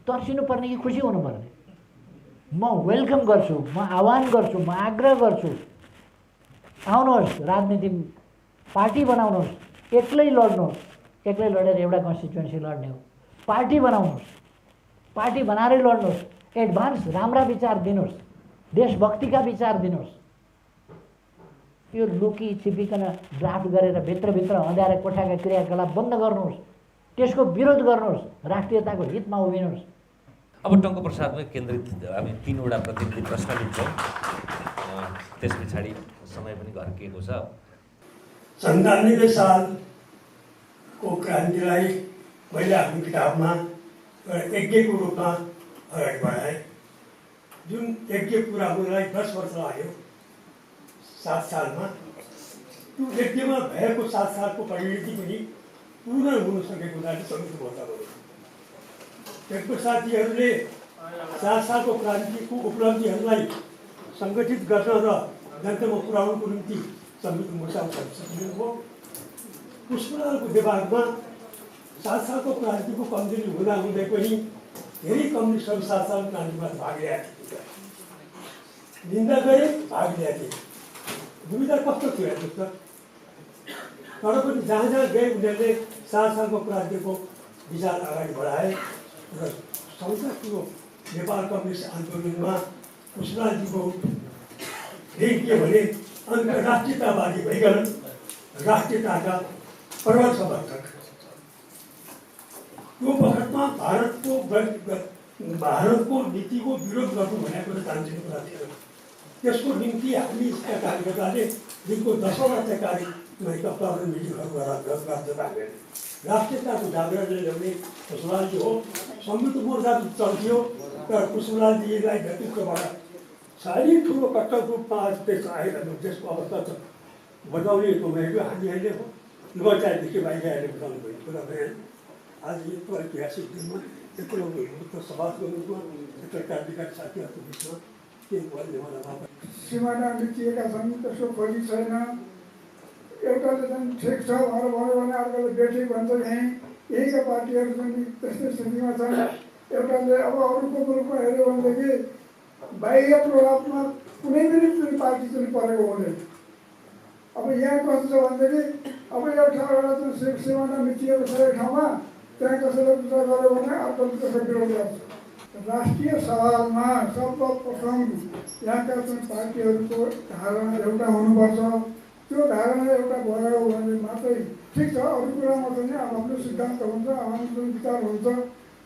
तर्सिनु पर्ने कि खुसी हुनुपर्ने? म वेलकम गर्छु, म आह्वान गर्छु, म आग्रह गर्छु, आउनुहोस् राजनीति पार्टी बनाउनुहोस्, एक्लै लड्नुहोस्, एक्लै लडेर एउटा कन्स्टिट्युएन्सी लड्ने हो। पार्टी बनाउनुहोस्, पार्टी बनाएरै लड्नुहोस्, एडभान्स राम्रा विचार दिनुहोस्, देशभक्तिका विचार दिनुहोस्। यो लुकी छिपिकन ड्राफ्ट गरेर भित्रभित्र अँध्याएर कोठाका क्रियाकलाप बन्द गर्नुहोस्, त्यसको विरोध गर्नुहोस्, राष्ट्रियताको हितमा उभिनुहोस्। अब टङ्क प्रसादमै केन्द्रित हामी 3वटा प्रतिनिधि प्रश्न लिन्छौँ, त्यस पछाडि समय पनि घर्किएको छ। 97 सालको क्रान्तिलाई मैले आफ्नो किताबमा एउटा यज्ञको रूपमा अगाडि बढाएँ। जुन यज्ञ पुरा हुनलाई 10 वर्ष लाग्यो, 7 सालमा त्यो यज्ञमा भएको 7 सालको परिणति पनि पूर्ण हुन सकेको हुनाले संयुक्त मोर्चा बन्यो। त्यसको साथीहरूले 7 सालको क्रान्तिको उपलब्धिहरूलाई सङ्गठित गर्न र जनतामा पुर्याउनुको निम्ति संयुक्त मोर्चा सक्नुभयो। पुष्पलालको विभागमा 7 सालको क्रान्तिको कमजोरी हुँदाहुँदै पनि धेरै कम्युनिस्टहरू 7 सालको क्रान्तिमा भाग लिएका थिए, निन्दा गरे, भाग लिएका थिए। दुविधा कस्तो थियो हेर्नुहोस् त। तर पनि जहाँ जहाँ गए उनीहरूले 7 सालको क्रान्तिको विचार अगाडि बढाए र सबैभन्दा ठुलो नेपाल कम्युनिस्ट आन्दोलनमा पुष्पलालजीको के भने अन्तर्राष्ट्रियतावादी भइकन राष्ट्रियताका प्रबल समर्थक। त्यो बखतमा भारतको नीतिको विरोध गर्नु भनेको त चान्सेको कुरा थिएन। त्यसको निम्ति हामी यसका कार्यकर्ताले दिनको 10 हेलिकप्टर मिटिङहरू गर्दै राष्ट्रियताको जागरण ल्याउने पुष्पलालजी हो। संयुक्त मोर्चा चल्थ्यो तर पुष्पलालजीलाई नेतृत्वबाट साह्रै ठुलो कट्टर रूपमा देश आइरहनु देशको अवस्था छ बचाउने भएको हामीहरूले हो। नचाहिँदेखि बाहिर बचाउनु भएको कुरा भएन। आज यत्रो ऐतिहासिक दिनमा यत्रो समाजको रूपमा यत्रो क्रान्तिकारी साथीहरूको बिचमा के भन्ने मलाई सिमाना मिचिएका छन्, त्यसको खोजी छैन। एउटाले चाहिँ ठिक छ भनेर भन्यो भने अर्कोले बेठिक भन्छ। यहीँका पार्टीहरू चाहिँ त्यस्तै स्थितिमा छन्। एउटाले अब अरूको ग्रुपमा हेऱ्यो भनेदेखि बाह्य प्रभावमा कुनै पनि पार्टी चाहिँ परेको हुँदैन। अब यहाँ कस्तो छ भनेदेखि अब एउटा चाहिँ सिमाना मिचिएको छ एक ठाउँमा, त्यहाँ कसैले विचार गर्यो भने अर्कोले त्यसको विरोध गर्छ। राष्ट्रिय सवालमा सर्वप्रथम यहाँका चाहिँ पार्टीहरूको धारणा एउटा हुनुपर्छ। त्यो धारणा एउटा भयो भने मात्रै ठिक छ। अरू कुरामा चाहिँ आफ्नो सिद्धान्त हुन्छ, आफ्नो विचार हुन्छ,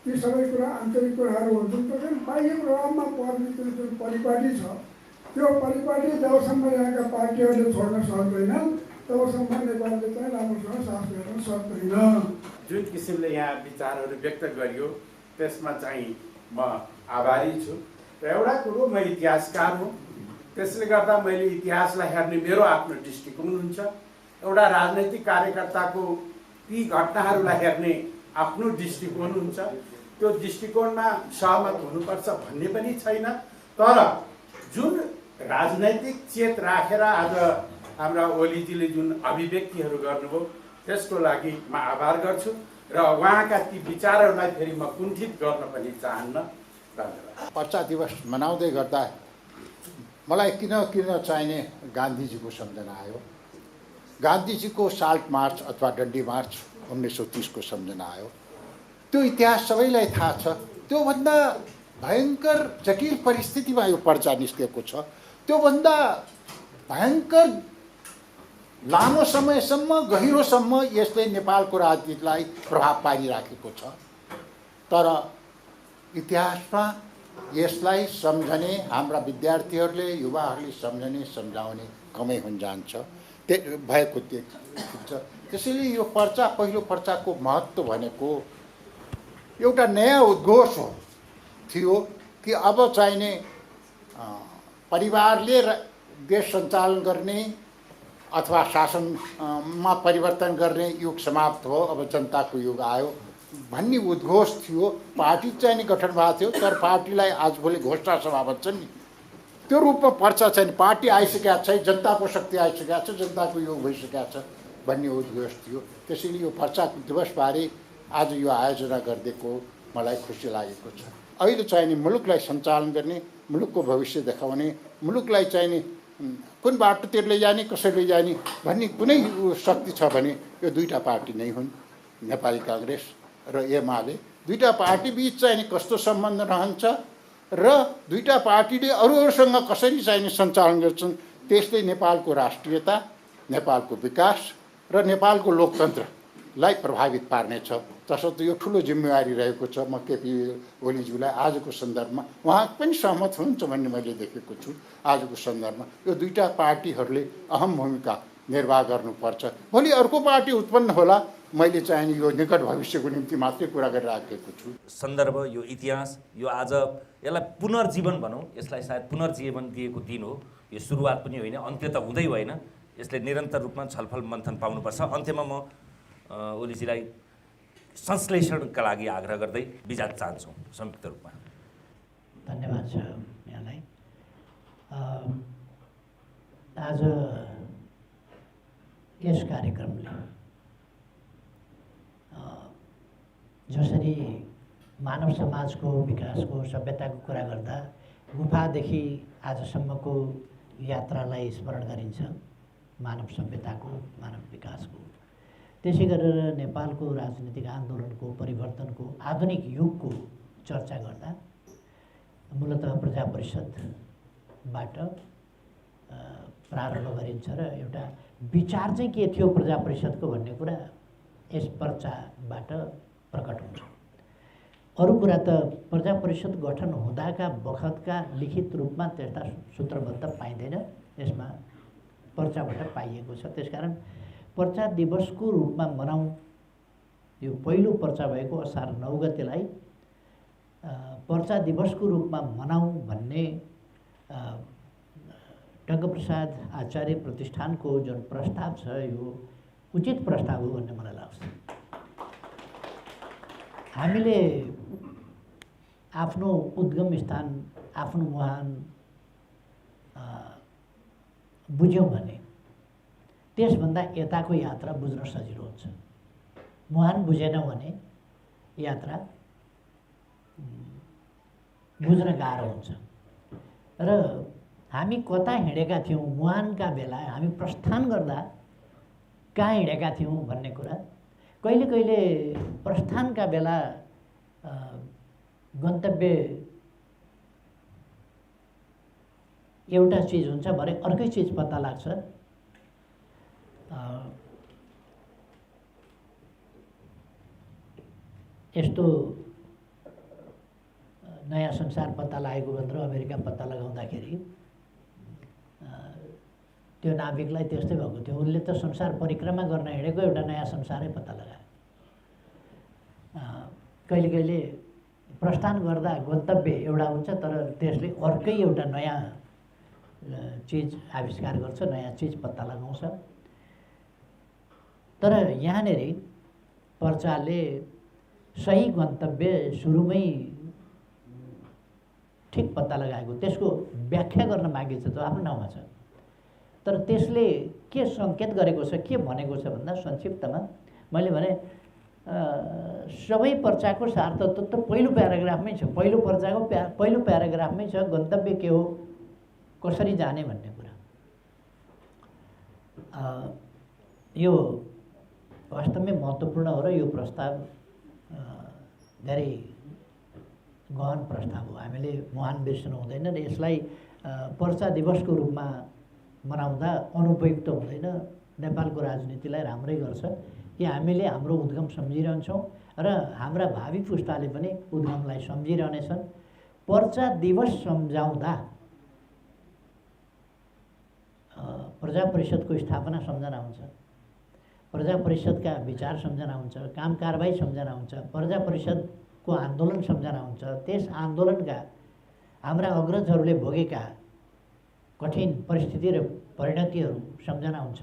ती सबै कुरा आन्तरिक कुराहरू हुन्छन्। त्यो चाहिँ बाह्य प्रभावमा पर्ने जुन परिपाटी छ, त्यो परिपाटी जबसम्म यहाँका पार्टीहरूले छोड्न सक्दैनन् तबसम्म नेपालले चाहिँ राम्रोसँग साथ गर्न सक्दैन। जुन किसिमले यहाँ विचारहरू व्यक्त गरियो त्यसमा चाहिँ म आभारी छु। र एउटा कुरो म इतिहासकार हुँ, त्यसले गर्दा मैले इतिहासलाई हेर्ने मेरो आफ्नो दृष्टिकोण हुन्छ। एउटा राजनैतिक कार्यकर्ताको ती घटनाहरूलाई हेर्ने आफ्नो दृष्टिकोण हुन्छ। त्यो दृष्टिकोणमा सहमत हुनुपर्छ भन्ने पनि छैन। तर जुन राजनैतिक चेत राखेर आज हाम्रा ओलीजीले जुन अभिव्यक्तिहरू गर्नुभयो त्यसको लागि म आभार गर्छु र उहाँका ती विचारहरूलाई फेरि म कुण्ठित गर्न पनि चाहन्न। धन्यवाद। पर्चा दिवस मनाउँदै गर्दा मलाई किन चाहिने गान्धीजीको सम्झना आयो। गान्धीजीको साल्ट मार्च अथवा डन्डी मार्च 1930 को सम्झना आयो। त्यो इतिहास सबैलाई थाहा छ। त्योभन्दा भयङ्कर जटिल परिस्थितिमा यो पर्चा निस्केको छ। त्योभन्दा भयङ्कर लामो समयसम्म गहिरोसम्म यसले नेपालको राजनीतिलाई प्रभाव पारिराखेको छ। तर इतिहासमा यसलाई सम्झने हाम्रा विद्यार्थीहरूले युवाहरूले सम्झने सम्झाउने कमै हुन जान्छ भएको देखिन्छ। त्यसैले यो पर्चा पहिलो पर्चाको महत्त्व भनेको एउटा नयाँ उद्घोष थियो कि अब चाहिने परिवारले देश सञ्चालन गर्ने अथवा शासनमा परिवर्तन गर्ने युग समाप्त हो, अब जनताको युग आयो भन्ने उद्घोष थियो। पार्टी चाहिँ नि गठन भएको थियो तर पार्टीलाई आजभोलि घोषणा सभा भन्छन् नि त्यो रूपमा पर्चा चाहिँ पार्टी आइसकेको छ, जनताको शक्ति आइसकेको छ, जनताको युग भइसकेको छ भन्ने उद्घोष थियो। त्यसैले यो पर्चा दिवसबारे आज यो आयोजना गरिदिएको मलाई खुसी लागेको छ। अहिले चाहिँ नि मुलुकलाई सञ्चालन गर्ने, मुलुकको भविष्य देखाउने, मुलुकलाई चाहिँ नि कुन बाटोतिर लैजाने कसरी लैजाने भन्ने कुनै शक्ति छ भने यो दुईटा पार्टी नै हुन्, नेपाली काङ्ग्रेस र एमाले। दुईटा पार्टी बिच चाहिँ नि कस्तो सम्बन्ध रहन्छ र दुईटा पार्टीले अरूहरूसँग कसरी चाहिँ सञ्चालन गर्छन् त्यसले नेपालको राष्ट्रियता, नेपालको विकास र नेपालको लोकतन्त्रलाई प्रभावित पार्नेछ। तसर्थ यो ठुलो जिम्मेवारी रहेको छ। म केपी ओलीज्यूलाई आजको सन्दर्भमा उहाँ पनि सहमत हुनुहुन्छ भन्ने मैले देखेको छु। आजको सन्दर्भमा यो दुईटा पार्टीहरूले अहम भूमिका निर्वाह गर्नुपर्छ। भोलि अर्को पार्टी उत्पन्न होला, मैले चाहिँ यो निकट भविष्यको निम्ति मात्रै कुरा गरिराखेको छु। सन्दर्भ यो इतिहास यो आज यसलाई पुनर्जीवन भनौँ, यसलाई सायद पुनर्जीवन दिएको दिन हो। यो सुरुवात पनि होइन, अन्त्य त हुँदै होइन। यसले निरन्तर रूपमा छलफल मन्थन पाउनुपर्छ। अन्त्यमा म ओलीजीलाई संश्लेषणका लागि आग्रह गर्दै बिदा चाहन्छु संयुक्त रूपमा। धन्यवाद छ यहाँलाई। आज यस कार्यक्रमले जसरी मानव समाजको विकासको सभ्यताको कुरा गर्दा गुफादेखि आजसम्मको यात्रालाई स्मरण गरिन्छ, मानव सभ्यताको, मानव विकासको। त्यसै गरेर नेपालको राजनीतिक आन्दोलनको, परिवर्तनको, आधुनिक युगको चर्चा गर्दा मूलतः प्रजा परिषदबाट प्रारम्भ गरिन्छ र एउटा विचार चाहिँ के थियो प्रजा परिषदको भन्ने कुरा यस पर्चाबाट प्रकट हुन्छ। अरू कुरा त प्रजा परिषद गठन हुँदाका बखतका लिखित रूपमा त्यस्ता सूत्रबद्ध पाइँदैन, यसमा पर्चाबाट पाइएको छ। त्यसकारण पर्चा दिवसको रूपमा मनाउँ, यो पहिलो पर्चा भएको असार 9 गतेलाई पर्चा दिवसको रूपमा मनाउँ भन्ने टङ्कप्रसाद आचार्य प्रतिष्ठानको जुन प्रस्ताव छ यो उचित प्रस्ताव हो भन्ने मलाई लाग्छ। हामीले आफ्नो उद्गम स्थान, आफ्नो मुहान बुझ्यौँ भने त्यसभन्दा यताको यात्रा बुझ्न सजिलो हुन्छ। मुहान बुझेनौँ भने यात्रा बुझ्न गाह्रो हुन्छ। र हामी कता हिँडेका थियौँ, मुहानका बेला हामी प्रस्थान गर्दा कहाँ हिँडेका थियौँ भन्ने कुरा, कहिले कहिले प्रस्थानका बेला गन्तव्य एउटा चिज हुन्छ, भरे अर्कै चिज पत्ता लाग्छ। यस्तो नयाँ संसार पत्ता लागेको भनेर अमेरिका पत्ता लगाउँदाखेरि त्यो नाभिकलाई त्यस्तै भएको थियो। उनले त संसार परिक्रमा गर्न हिँडेको एउटा नयाँ संसारै पत्ता लगायो। कहिले कहिले प्रस्थान गर्दा गन्तव्य एउटा हुन्छ, तर त्यसले अर्कै एउटा नयाँ चिज आविष्कार गर्छ, नयाँ चिज पत्ता लगाउँछ। तर यहाँनिर पर्चाले सही गन्तव्य सुरुमै ठिक पत्ता लगाएको, त्यसको व्याख्या गर्न मागिन्छ त आफ्नो ठाउँमा छ, तर त्यसले के सङ्केत गरेको छ, के भनेको छ भन्दा संक्षिप्तमा मैले भने सबै पर्चाको सारतत्व त पहिलो प्याराग्राफमै छ। पहिलो पर्चाको पहिलो प्याराग्राफमै छ गन्तव्य के हो, कसरी जाने भन्ने कुरा। यो वास्तवमै महत्त्वपूर्ण हो र यो प्रस्ताव धेरै गहन प्रस्ताव हो। हामीले मुहान बिर्सनु हुँदैन र यसलाई पर्चा दिवसको रूपमा मनाउँदा अनुपयुक्त हुँदैन। नेपालको राजनीतिलाई राम्रै गर्छ कि हामीले हाम्रो उद्गम सम्झिरहन्छौँ र हाम्रा भावी पुस्ताले पनि उद्गमलाई सम्झिरहनेछन्। पर्चा दिवस सम्झाउँदा प्रजा परिषदको स्थापना सम्झना हुन्छ, प्रजा परिषदका विचार सम्झना हुन्छ, काम कारबाही सम्झना हुन्छ, प्रजा परिषदको आन्दोलन सम्झना हुन्छ, त्यस आन्दोलनका हाम्रा अग्रजहरूले भोगेका कठिन परिस्थिति र परिणतिहरू सम्झना हुन्छ।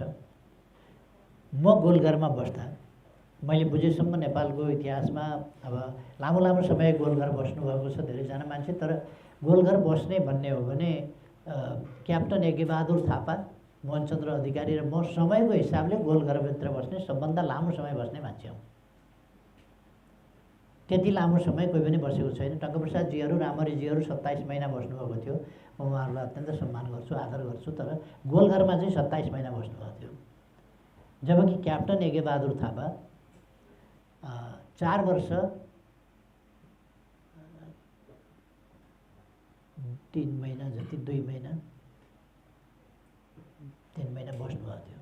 म गोलघरमा बस्दा मैले बुझेसम्म नेपालको इतिहासमा अब लामो लामो समय गोलघर बस्नुभएको छ धेरैजना मान्छे, तर गोलघर बस्ने भन्ने हो भने क्याप्टन यज्ञबहादुर थापा, मोहनचन्द्र अधिकारी र म समयको हिसाबले गोलघरभित्र बस्ने सबभन्दा लामो समय बस्ने मान्छे हौँ। त्यति लामो समय कोही पनि बसेको छैन। टङ्कप्रसादजीहरू, रामहरिजीहरू 27 महिना बस्नुभएको थियो। म उहाँहरूलाई अत्यन्त सम्मान गर्छु, आदर गर्छु, तर गोलघरमा चाहिँ 27 महिना बस्नुभएको थियो। जबकि क्याप्टन यज्ञबहादुर थापा 4 वर्ष 3 महिना जति 2 महिना 3 महिना बस्नुभएको थियो।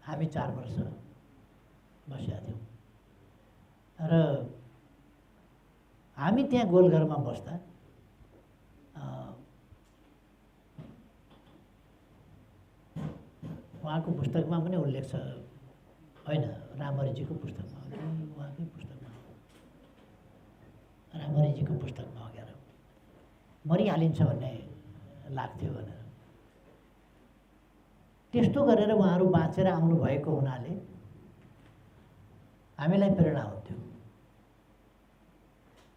हामी 4 वर्ष बसेका थियौँ र हामी त्यहाँ गोलघरमा बस्दा उहाँको पुस्तकमा पनि उल्लेख छ, होइन रामहरिजीको पुस्तकमा, उहाँकै पुस्तकमा, रामहरिजीको पुस्तकमा वगेर मरिहालिन्छ भन्ने लाग्थ्यो भनेर। त्यस्तो गरेर उहाँहरू बाँचेर आउनुभएको हुनाले हामीलाई प्रेरणा हुन्थ्यो।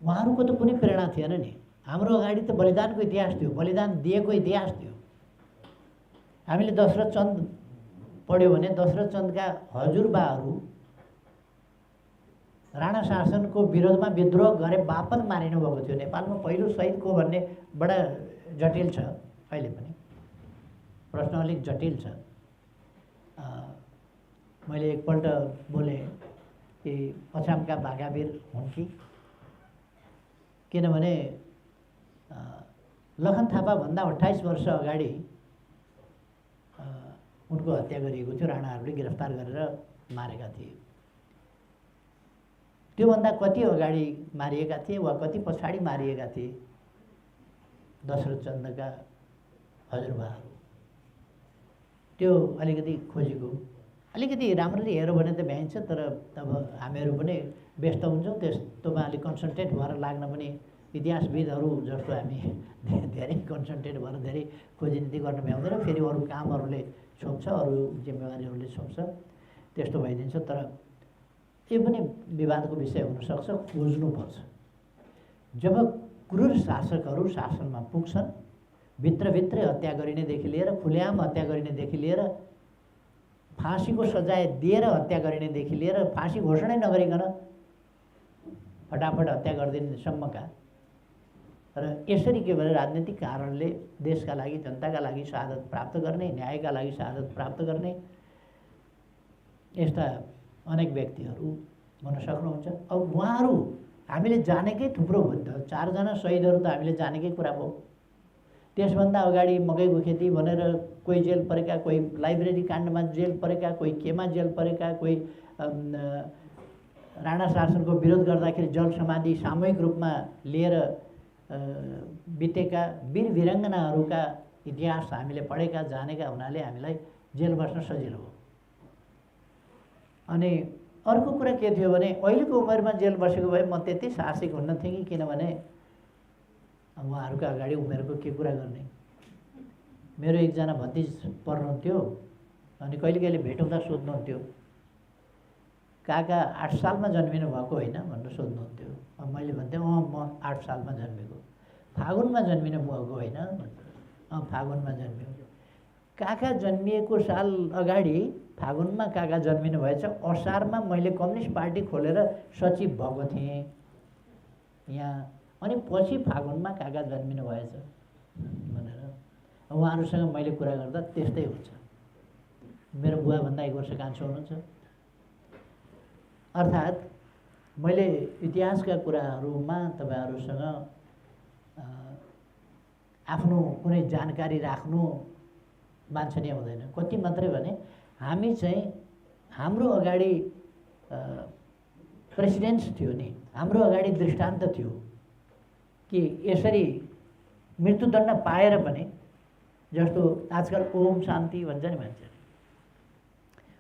उहाँहरूको त कुनै प्रेरणा थिएन नि। हाम्रो अगाडि त बलिदानको इतिहास थियो, बलिदान दिएको इतिहास थियो। हामीले दशरथ चन्द पढ्यो भने दशरथ चन्दका हजुरबाहरू राणा शासनको विरोधमा विद्रोह गरे बापत मारिनु भएको थियो। नेपालमा पहिलो शहीद को भन्ने बडा जटिल छ, अहिले पनि प्रश्न अलिक जटिल छ। मैले एकपल्ट बोलेँ कि अछामका बाघावीर हुन् कि, किनभने लखन थापाभन्दा 28 वर्ष अगाडि उनको हत्या गरिएको थियो, राणाहरूले गिरफ्तार गरेर मारेका थिए। त्योभन्दा कति अगाडि मारिएका थिए वा कति पछाडि मारिएका थिए दशरथ चन्दका हजुरबाहरू। त्यो अलिकति खोजेको अलिकति राम्ररी हेऱ्यो भने त भ्याइन्छ, तर अब हामीहरू पनि व्यस्त हुन्छौँ, त्यस्तोमा अलिक कन्सन्ट्रेट भएर लाग्न पनि इतिहासविदहरू जस्तो हामी धेरै कन्सन्ट्रेट भएर धेरै खोजिनिति गर्न भ्याउँदैन, फेरि अरू कामहरूले छोप्छ, अरू जिम्मेवारीहरूले छोप्छ, त्यस्तो भइदिन्छ। तर त्यो पनि विवादको विषय हुनसक्छ, खोज्नुपर्छ। जब क्रूर शासकहरू शासनमा पुग्छन्, भित्रभित्रै हत्या गरिनेदेखि लिएर खुलेआम हत्या गरिनेदेखि लिएर फाँसीको सजाय दिएर हत्या गरिनेदेखि लिएर फाँसी घोषणै नगरिकन फटाफट हत्या गरिदिनेसम्मका र यसरी के भने राजनीतिक कारणले देशका लागि जनताका लागि शहादत प्राप्त गर्ने, न्यायका लागि शहादत प्राप्त गर्ने यस्ता अनेक व्यक्तिहरू हुन सक्नुहुन्छ। अब उहाँहरू हामीले जानेकै थुप्रो भयो, 4 जना शहीदहरू त हामीले जानेकै कुरा भयो। त्यसभन्दा अगाडि मकैको खेती भनेर कोही जेल परेका, कोही लाइब्रेरी काण्डमा जेल परेका, कोही केमा जेल परेका, कोही राणा शासनको विरोध गर्दाखेरि जल समाधि सामूहिक रूपमा लिएर बितेका वीर वीराङ्गनाहरूका इतिहास हामीले पढेका जानेका हुनाले हामीलाई जेल बस्न सजिलो हो। अनि अर्को कुरा के थियो भने अहिलेको उमेरमा जेल बसेको भए म त्यति साहसिक हुन्न थिएँ कि, किनभने उहाँहरूका अगाडि उमेरको के कुरा गर्ने। मेरो एकजना भतिज पढ्नुहुन्थ्यो, अनि कहिले कहिले भेटाउँदा सोध्नुहुन्थ्यो, काका 8 सालमा जन्मिनु भएको होइन भनेर सोध्नुहुन्थ्यो। अब मैले भन्थेँ म 8 सालमा जन्मेको। फागुनमा जन्मिनु भएको होइन? फागुनमा जन्मेको। काका जन्मिएको साल अगाडि फागुनमा काका जन्मिनु भएछ, असारमा मैले कम्युनिस्ट पार्टी खोलेर सचिव भएको थिएँ यहाँ, अनि पछि फागुनमा काका जन्मिनु भएछ भनेर उहाँहरूसँग मैले कुरा गर्दा त्यस्तै हुन्छ। मेरो बुवाभन्दा 1 वर्ष कान्छो हुनुहुन्छ। अर्थात् मैले इतिहासका कुराहरूमा तपाईँहरूसँग आफ्नो कुनै जानकारी राख्नु वाञ्छनीय हुँदैन। कति मात्रै भने हामी चाहिँ हाम्रो अगाडि प्रेसिडेन्ट्स थियो नि, हाम्रो अगाडि दृष्टान्त थियो कि यसरी मृत्युदण्ड पाएर पनि, जस्तो आजकल ओम शान्ति भन्छ नि मान्छे,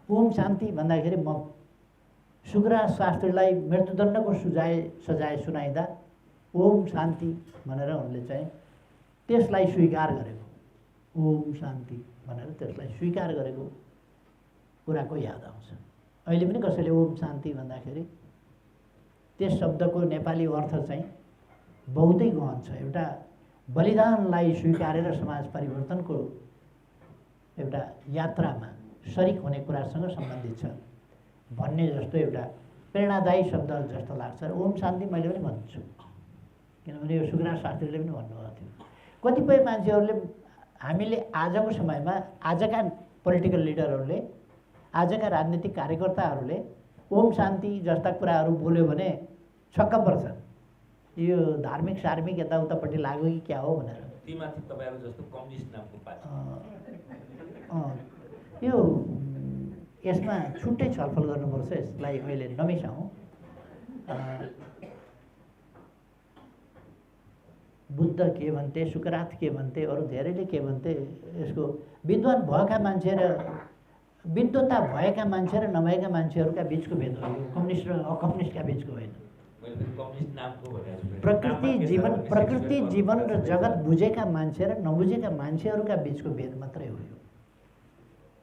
ओम शान्ति भन्दाखेरि म सुखराज शास्त्रीलाई मृत्युदण्डको सजाय सुनाइदा ओम शान्ति भनेर उनले चाहिँ त्यसलाई स्वीकार गरेको, ओम शान्ति भनेर त्यसलाई स्वीकार गरेको कुराको याद आउँछ। अहिले पनि कसैले ओम शान्ति भन्दाखेरि त्यस शब्दको नेपाली अर्थ चाहिँ बहुतै गहन छ। एउटा बलिदानलाई स्वीकारेर समाज परिवर्तनको एउटा यात्रामा शरीक हुने कुरासँग सम्बन्धित छ भन्ने जस्तो एउटा प्रेरणादायी शब्द जस्तो लाग्छ। ओम शान्ति मैले पनि भन्छु, किनभने यो सुखराज शास्त्रीले पनि भन्नुभएको थियो। कतिपय मान्छेहरूले, हामीले आजको समयमा आजका पोलिटिकल लिडरहरूले, आजका राजनीतिक कार्यकर्ताहरूले ओम शान्ति जस्ता कुराहरू बोल्यो भने छक्क पर्छ, यो धार्मिक सार्मिक यताउतापट्टि लाग्यो कि क्या हो भनेर। तीमाथि तपाईँहरू जस्तो कम्युनिस्ट नामको पार्टी यो यसमा छुट्टै छलफल गर्नुपर्छ, यसलाई अहिले नमिसाउँ। बुद्ध के भन्थे, सुकरात के भन्थे, अरू धेरैले के भन्थे, यसको विद्वान भएका मान्छे र विद्वता भएका मान्छे र नभएका मान्छेहरूका बिचको भेद हो, कम्युनिस्ट र अकम्युनिस्टका बिचको होइन। प्रकृति जीवन र जगत बुझेका मान्छे र नबुझेका मान्छेहरूका बिचको भेद मात्रै हो यो।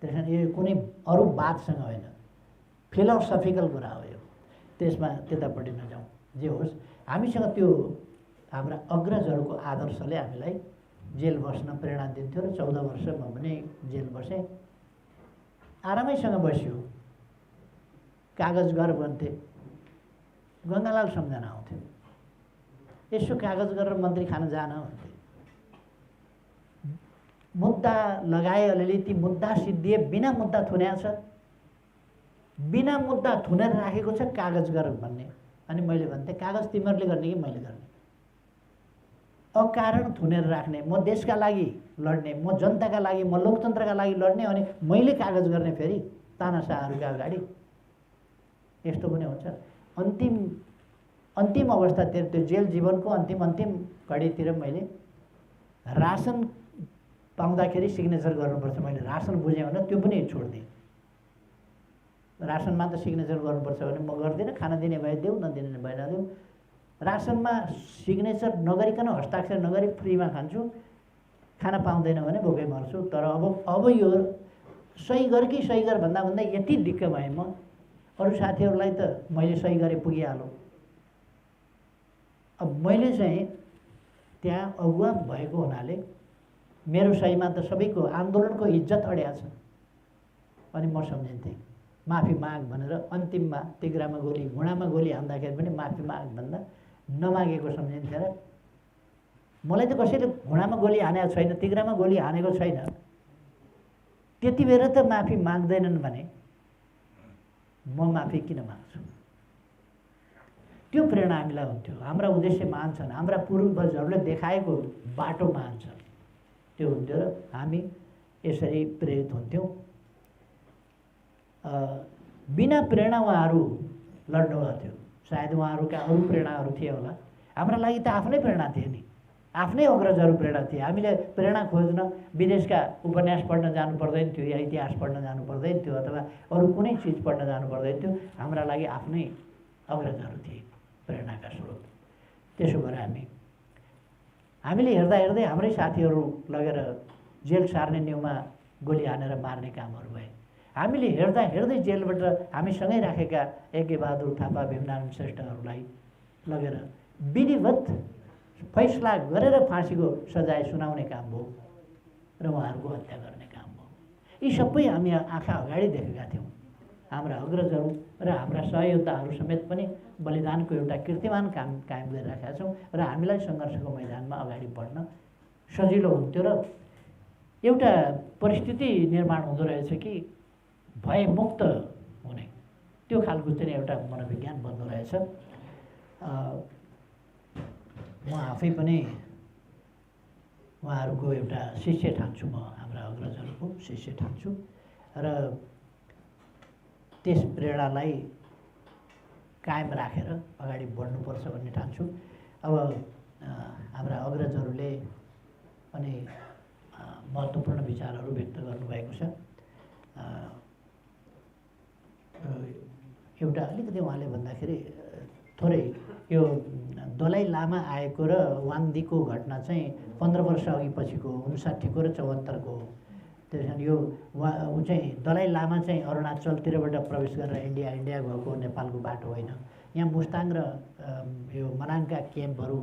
त्यसैले यो कुनै अरू बातसँग होइन, फिलोसफिकल कुरा हो यो। त्यसमा त्यतापट्टि नजाउँ। जे होस्, हामीसँग त्यो हाम्रा अग्रजहरूको आदर्शले हामीलाई जेल बस्न प्रेरणा दिन्थ्यो र 14 वर्ष म पनि जेल बसेँ। आरामैसँग बस्यो। कागज गर भन्थे, गङ्गालाल सम्झना आउँथ्यो, यसो कागज गरेर मन्त्री खान जान भन्थे। मुद्दा लगाए अलिअलि, ती मुद्दा सिद्धिए, बिना मुद्दा थुन्या छ, बिना मुद्दा थुनेर राखेको छ, कागज गर भन्ने। अनि मैले भन्थेँ कागज तिमीहरूले गर्ने कि मैले गर्ने? अकारण थुनेर राख्ने, म देशका लागि लड्ने, म जनताका लागि, म लोकतन्त्रका लागि लड्ने, अनि मैले कागज गर्ने फेरि तानाशाहहरूका अगाडि, यस्तो पनि हुन्छ। अन्तिम अवस्थातिर त्यो जेल जीवनको अन्तिम घडीतिर मैले रासन पाउँदाखेरि सिग्नेचर गर्नुपर्छ, मैले रासन बुझेँ भने त्यो पनि छोडिदिएँ। रासनमा त सिग्नेचर गर्नुपर्छ भने म गर्दिनँ, खाना दिने भए देऊ, नदिने भए नदेऊ। रासनमा सिग्नेचर नगरिकन हस्ताक्षर नगरी फ्रीमा खान्छु, खाना पाउँदैन भने भोकै मर्छु। तर अब यो सही गर कि सही गर भन्दा यति दिक्क भएँ म, अरू साथीहरूलाई त मैले सही गरेँ पुगिहाल्यो। अब मैले चाहिँ त्यहाँ अगुवा भएको हुनाले मेरो सहीमा त सबैको आन्दोलनको इज्जत अड्या छ। अनि म सम्झिन्थेँ माफी माग भनेर अन्तिममा तिग्रामा गोली घुँडामा गोली हान्दाखेरि पनि माफी माग भन्दा नमागेको सम्झिन्थेँ र मलाई त कसैले घुँडामा गोली हानेको छैन, तिग्रामा गोली हानेको छैन, त्यति बेर त माफी माग्दैनन् भने म माफी किन माग्छु? त्यो प्रेरणा हामीलाई हुन्थ्यो। हाम्रा उद्देश्य महान छन्, हाम्रा पूर्वजहरूले देखाएको बाटो महान छ, त्यो हुन्थ्यो र हामी यसरी प्रेरित हुन्थ्यौँ। बिना प्रेरणा उहाँहरू लड्नु गर्थ्यो। सायद उहाँहरूका अरू प्रेरणाहरू थिए होला, हाम्रा लागि त आफ्नै प्रेरणा थिए नि, आफ्नै अग्रजहरू प्रेरणा थिए। हामीले प्रेरणा खोज्न विदेशका उपन्यास पढ्न जानु पर्दैन थियो, या इतिहास पढ्न जानु पर्दैन थियो, अथवा अरू कुनै चिज पढ्न जानु पर्दैन थियो। हाम्रा लागि आफ्नै अग्रजहरू थिए प्रेरणाका स्रोत। त्यसो भएर हामीले हेर्दा हेर्दै हाम्रै साथीहरू लगेर जेल सार्ने न्युमा गोली हानेर मार्ने कामहरू भए। हामीले हेर्दा हेर्दै जेलबाट हामीसँगै राखेका यज्ञ बहादुर थापा, भीमनारायण श्रेष्ठहरूलाई लगेर विधिवत फैसला गरेर फाँसीको सजाय सुनाउने काम भयो र उहाँहरूको हत्या गर्ने काम भयो। यी सबै हामी आँखा अगाडि देखेका थियौँ। हाम्रा अग्रजहरू र हाम्रा सहयोद्धाहरू समेत पनि बलिदानको एउटा कीर्तिमान कायम गरिराखेका छौँ र हामीलाई सङ्घर्षको मैदानमा अगाडि बढ्न सजिलो हुन्थ्यो। र एउटा परिस्थिति निर्माण हुँदो रहेछ कि भयमुक्त हुने, त्यो खालको चाहिँ एउटा मनोविज्ञान बन्दो रहेछ। म आफै पनि उहाँहरूको एउटा शिष्य ठान्छु, म हाम्रा अग्रजहरूको शिष्य ठान्छु र त्यस प्रेरणालाई कायम राखेर अगाडि बढ्नुपर्छ भन्ने ठान्छु। अब हाम्रा अग्रजहरूले पनि महत्त्वपूर्ण विचारहरू व्यक्त गर्नुभएको छ। एउटा अलिकति उहाँले भन्दाखेरि थोरै यो दलाई लामा आएको र वाङदीको घटना चाहिँ 15 वर्ष अघि पछिको 59 को र 74 को हो। त्यस कारण यो ऊ चाहिँ दलाई लामा चाहिँ अरुणाचलतिरबाट प्रवेश गरेर इन्डिया गएको नेपालको बाटो होइन। यहाँ मुस्ताङ र यो मनाङका क्याम्पहरू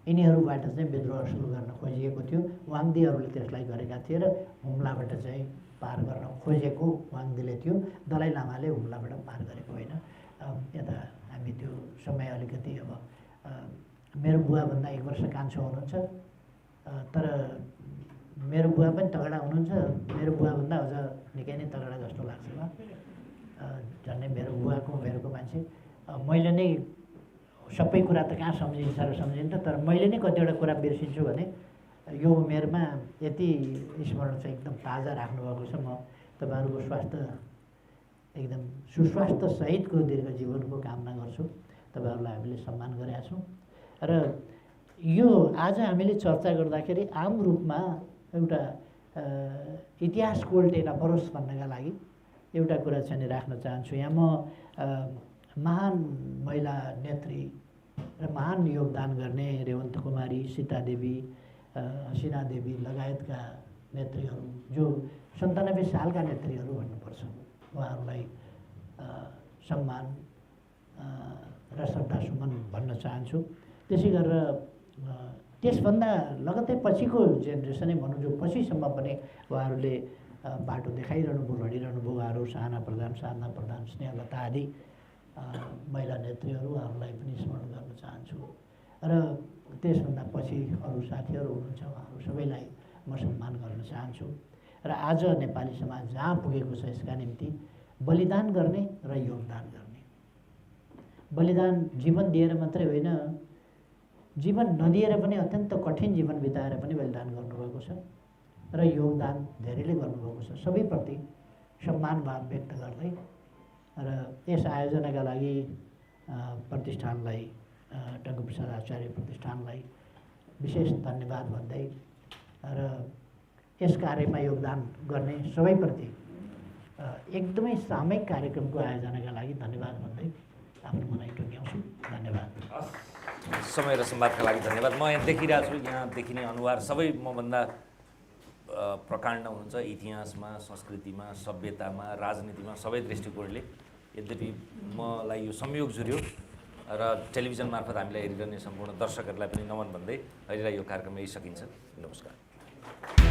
यिनीहरूबाट चाहिँ विद्रोह सुरु गर्न खोजिएको थियो। वाङदीहरूले त्यसलाई गरेका थिए र हुम्लाबाट चाहिँ पार गर्न खोजेको वाङदीले थियो, दलाई लामाले हुम्लाबाट पार गरेको होइन। यता हामी त्यो समय अलिकति अब मेरो बुवाभन्दा 1 वर्ष कान्छो हुनुहुन्छ, तर मेरो बुवा पनि तगडा हुनुहुन्छ। मेरो बुवाभन्दा अझ निकै नै तगडा जस्तो लाग्छ मलाई। झन्डै मेरोको मान्छे। मैले नै सबै कुरा त कहाँ सम्झिन्छ र सम्झिन्छ, तर मैले नै कतिवटा कुरा बिर्सिन्छु भने यो उमेरमा यति स्मरण चाहिँ एकदम ताजा राख्नुभएको छ। म तपाईँहरूको स्वास्थ्य एकदम सुस्वास्थ्य सहितको दीर्घ जीवनको कामना गर्छु। तपाईँहरूलाई हामीले सम्मान गरेका छौँ र यो आज हामीले चर्चा गर्दाखेरि आम रूपमा एउटा इतिहासको उल्टे नपरोस् भन्नका लागि एउटा कुरा चाहिँ राख्न चाहन्छु। यहाँ म महान महिला नेत्री र महान योगदान गर्ने रेवन्त कुमारी, सीता देवी, हसिना देवी लगायतका नेत्रीहरू, जो 97 सालका नेत्रीहरू भन्नुपर्छ, उहाँहरूलाई सम्मान र श्रद्धासुमन भन्न चाहन्छु। त्यसै गरेर त्यसभन्दा लगत्तै पछिको जेनेरेसनै भनौँ, जो पछिसम्म पनि उहाँहरूले बाटो देखाइरहनु भयो, लडिरहनु भयो। उहाँहरू साधना प्रधान, स्नेहलता आदि महिला नेत्रीहरू, उहाँहरूलाई पनि स्मरण गर्न चाहन्छु। र त्यसभन्दा पछि अरू साथीहरू हुनुहुन्छ, उहाँहरू सबैलाई म सम्मान गर्न चाहन्छु। र आज नेपाली समाज जहाँ पुगेको छ यसका निम्ति बलिदान गर्ने र योगदान गर्ने, बलिदान जीवन दिएर मात्रै होइन, जीवन नदिएर पनि अत्यन्त कठिन जीवन बिताएर पनि बलिदान गर्नुभएको छ र योगदान धेरैले गर्नुभएको छ। सबैप्रति सम्मान भाव व्यक्त गर्दै र यस आयोजनाका लागि प्रतिष्ठानलाई टङ्कप्रसाद आचार्य प्रतिष्ठानलाई विशेष धन्यवाद भन्दै र यस कार्यमा योगदान गर्ने सबैप्रति एकदमै सामूहिक कार्यक्रमको आयोजनाका लागि धन्यवाद भन्दै आफ्नो मनाइ टोक्याउँछु। धन्यवाद। समय र संवादका लागि धन्यवाद। म यहाँ देखिरहेको छु, यहाँ देखिने अनुहार सबै मभन्दा प्रकाण्ड हुनुहुन्छ इतिहासमा, संस्कृतिमा, सभ्यतामा, राजनीतिमा, सबै दृष्टिकोणले। यद्यपि मलाई यो संयोग जुर्यो र टेलिभिजन मार्फत हामीलाई हेरिरहने सम्पूर्ण दर्शकहरूलाई पनि नमन भन्दै अहिलेलाई यो कार्यक्रम यही सकिन्छ। नमस्कार।